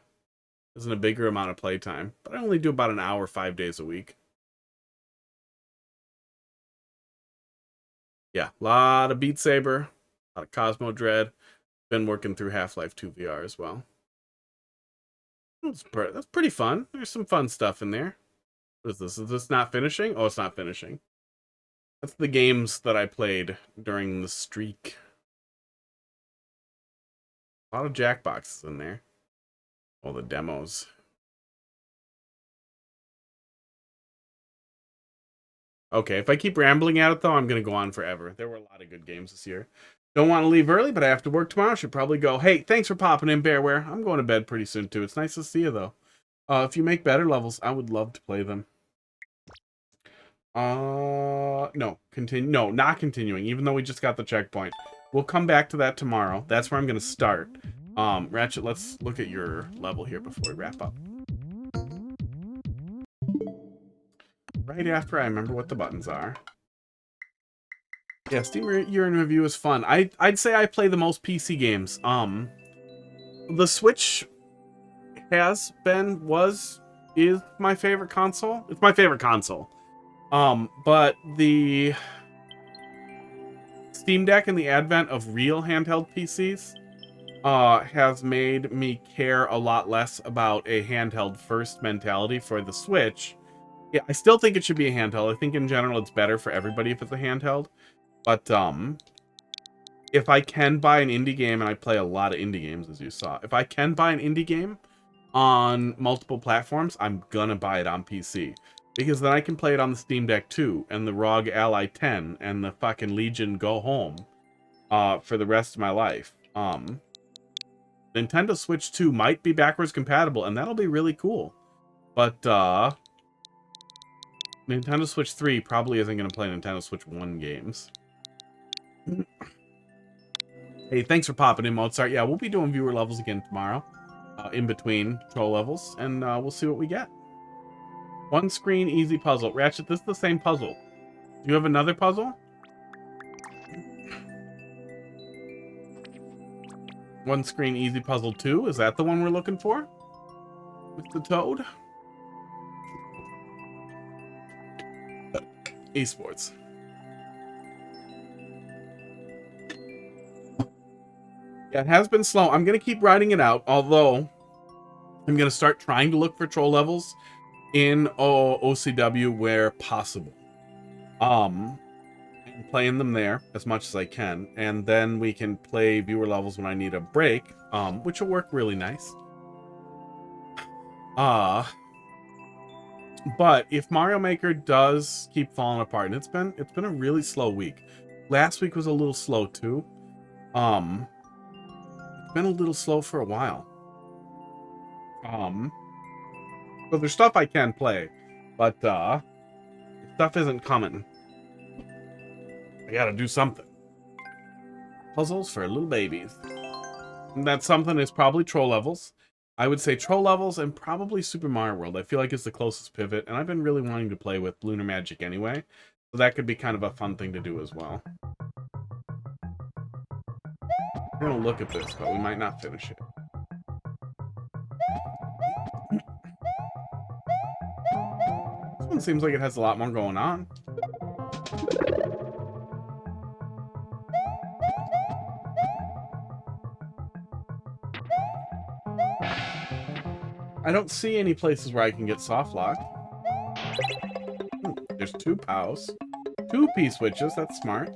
A: Isn't a bigger amount of playtime. But I only do about an hour 5 days a week. Yeah, a lot of Beat Saber. A lot of Cosmo Dread. Been working through Half-Life 2 VR as well. That's pretty fun. There's some fun stuff in there. What is this? Is this not finishing? Oh, it's not finishing. That's the games that I played during the streak. A lot of Jackboxes in there. All the demos. Okay, if I keep rambling at it, though, I'm going to go on forever. There were a lot of good games this year. Don't want to leave early, but I have to work tomorrow. Should probably go. Hey, thanks for popping in, Bearware. I'm going to bed pretty soon, too. It's nice to see you, though. If you make better levels, I would love to play them. No. Continue. No, not continuing, even though we just got the checkpoint. We'll come back to that tomorrow. That's where I'm going to start. Ratchet, let's look at your level here before we wrap up. Right after I remember what the buttons are. Yeah, Steam Year in Review is fun. I'd say I play the most PC games. The Switch is my favorite console. It's my favorite console. But the Steam Deck and the advent of real handheld PCs has made me care a lot less about a handheld first mentality for the Switch. Yeah, I still think it should be a handheld. I think in general it's better for everybody if it's a handheld. But if I can buy an indie game, and I play a lot of indie games as you saw, if I can buy an indie game on multiple platforms, I'm gonna buy it on PC. Because then I can play it on the Steam Deck 2, and the ROG Ally 10, and the fucking Legion Go Home for the rest of my life. Nintendo Switch 2 might be backwards compatible, and that'll be really cool. But Nintendo Switch 3 probably isn't going to play Nintendo Switch 1 games. Hey, thanks for popping in, Mozart. Yeah, we'll be doing viewer levels again tomorrow. In between troll levels, and we'll see what we get. One screen, easy puzzle. Ratchet, this is the same puzzle. Do you have another puzzle? One screen, easy puzzle 2. Is that the one we're looking for? With the toad? Esports. Yeah, it has been slow. I'm going to keep writing it out, although I'm going to start trying to look for troll levels in OCW where possible. And playing them there as much as I can, and then we can play viewer levels when I need a break, which will work really nice. But if Mario Maker does keep falling apart, and it's been a really slow week. Last week was a little slow too. It's been a little slow for a while. So there's stuff I can play, but stuff isn't coming. I gotta do something. Puzzles for little babies. And that something is probably troll levels. I would say troll levels and probably Super Mario World. I feel like it's the closest pivot, and I've been really wanting to play with Lunar Magic anyway, so that could be kind of a fun thing to do as well. We're gonna look at this, but we might not finish it. This one seems like it has a lot more going on. I don't see any places where I can get soft locked. There's 2 POWs. 2 P-switches, that's smart.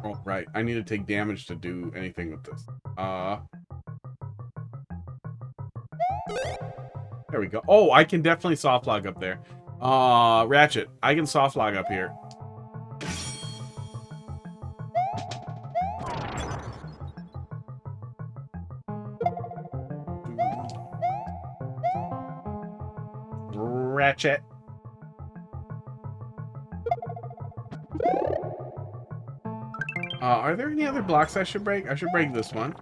A: Oh, right. I need to take damage to do anything with this. There we go. Oh, I can definitely soft log up there. Ratchet, I can soft log up here. Ratchet. Are there any other blocks I should break? I should break this one.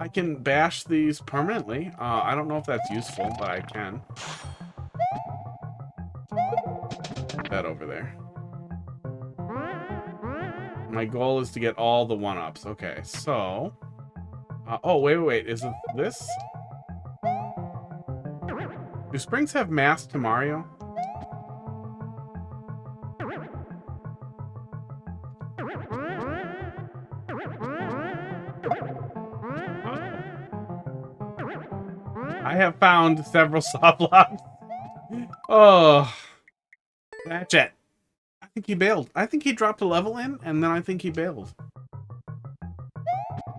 A: I can bash these permanently. I don't know if that's useful, but I can. Put that over there. My goal is to get all the 1-ups. Okay, so... oh, wait. Is it this? Do springs have mask to Mario? I have found several soft locks. Oh. Ratchet. I think he bailed. I think he dropped a level in, and then I think he bailed.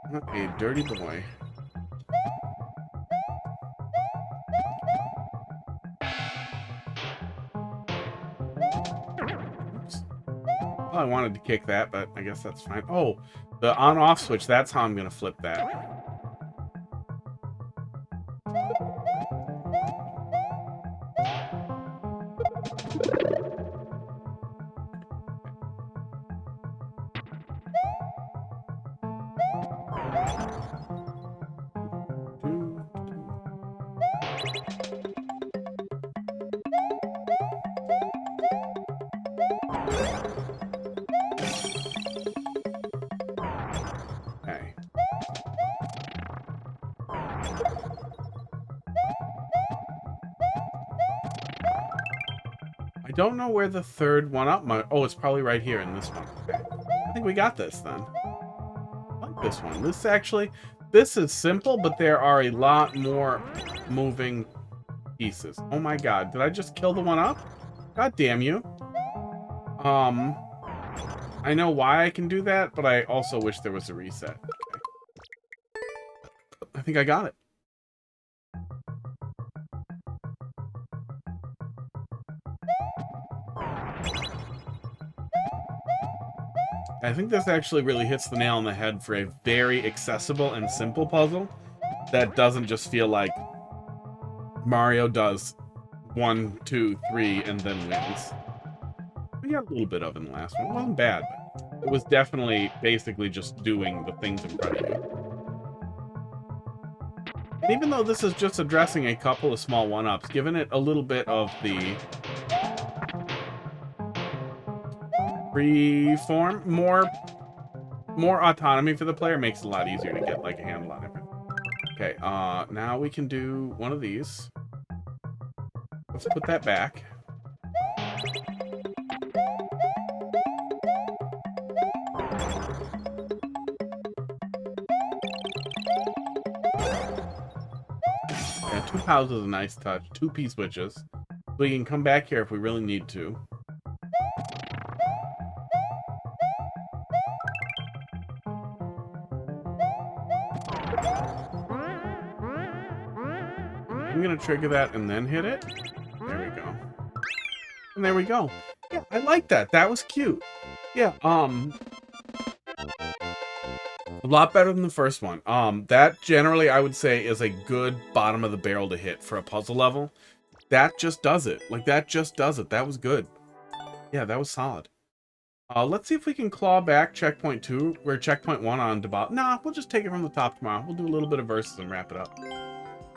A: What a dirty boy. Oops. Well, I wanted to kick that, but I guess that's fine. Oh, the on-off switch. That's how I'm going to flip that. Don't know where the third one up might... Oh, it's probably right here in this one. Okay. I think we got this then. I like this one. This actually... This is simple, but there are a lot more moving pieces. Oh my god. Did I just kill the one up? God damn you. I know why I can do that, but I also wish there was a reset. Okay. I think I got it. I think this actually really hits the nail on the head for a very accessible and simple puzzle that doesn't just feel like Mario does 1, 2, 3 and then wins. We got a little bit of in the last one. It wasn't bad, but it was definitely basically just doing the things in front of you. And even though this is just addressing a couple of small 1-ups, giving it a little bit of the freeform, more autonomy for the player makes it a lot easier to get like a handle on everything. Okay, now we can do one of these. Let's put that back. Yeah, 2 pows is a nice touch. 2 P-switches. So we can come back here if we really need to. I'm gonna trigger that and then hit it. There we go. And there we go. Yeah, I like that. That was cute. Yeah, a lot better than the first one. That generally I would say is a good bottom of the barrel to hit for a puzzle level. That just does it. Like, that just does it. That was good. Yeah, that was solid. Let's see if we can claw back checkpoint 2. We're checkpoint 1 on Debot. Nah, we'll just take it from the top tomorrow. We'll do a little bit of verses and wrap it up.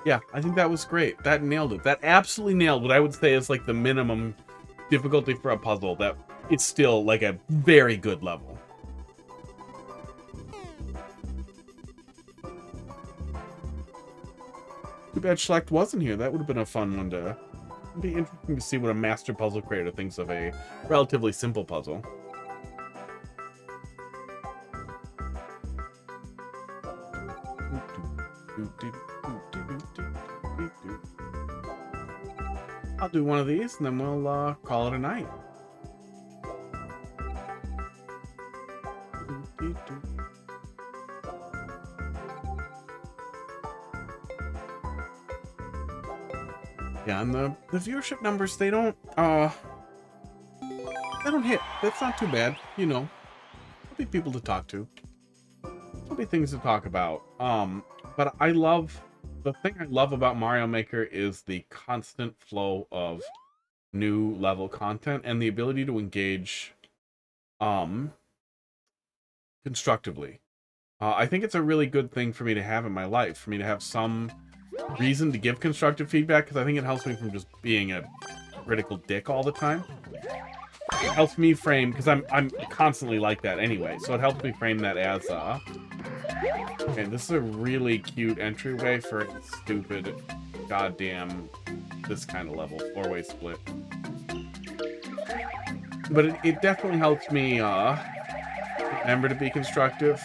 A: Yeah, I think that was great. That nailed it. That absolutely nailed what I would say is like the minimum difficulty for a puzzle. That it's still like a very good level. Too bad Schlecht wasn't here. That would have been a fun one to... It'd be interesting to see what a master puzzle creator thinks of a relatively simple puzzle. I'll do one of these and then we'll call it a night. Yeah, and the viewership numbers, they don't hit. That's not too bad, you know. There'll be people to talk to. There'll be things to talk about. But the thing I love about Mario Maker is the constant flow of new level content and the ability to engage constructively. I think it's a really good thing for me to have in my life, for me to have some reason to give constructive feedback, because I think it helps me from just being a critical dick all the time. It helps me frame, because I'm constantly like that anyway, so it helps me frame that as okay, this is a really cute entryway for a stupid goddamn this kind of level, 4-way split. But it definitely helps me remember to be constructive.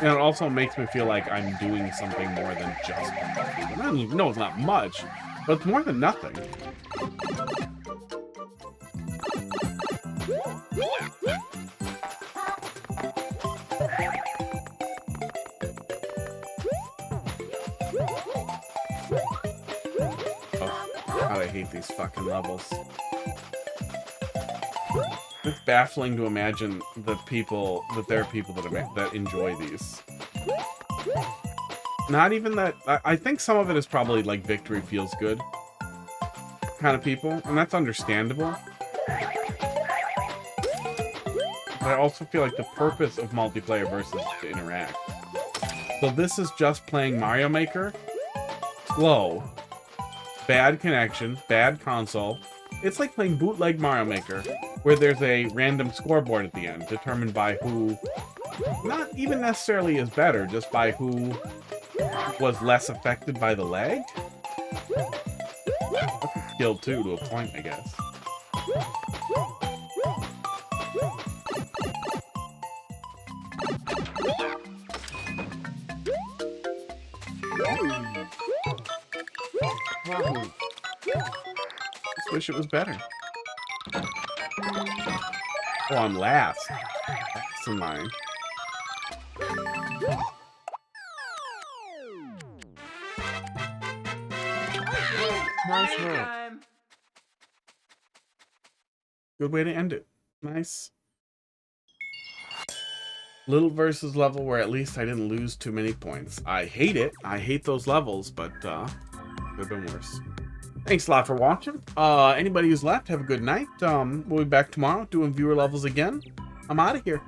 A: And it also makes me feel like I'm doing something more than just constructive. No, it's not much, but it's more than nothing. I hate these fucking levels. It's baffling to imagine that there are people that enjoy these. Not even that. I think some of it is probably like victory feels good kind of people, and that's understandable. But I also feel like the purpose of multiplayer versus is to interact. So this is just playing Mario Maker. Slow. Bad connection, bad console. It's like playing bootleg Mario Maker, where there's a random scoreboard at the end, determined by who, not even necessarily is better, just by who was less affected by the lag. That's a skill too, to a point, I guess. Just wish it was better. Oh, I'm last. That's in mine. Nice work. Good way to end it. Nice. Little versus level where at least I didn't lose too many points. I hate it. I hate those levels, but could have been worse. Thanks a lot for watching. Anybody who's left, have a good night. We'll be back tomorrow doing viewer levels again. I'm out of here.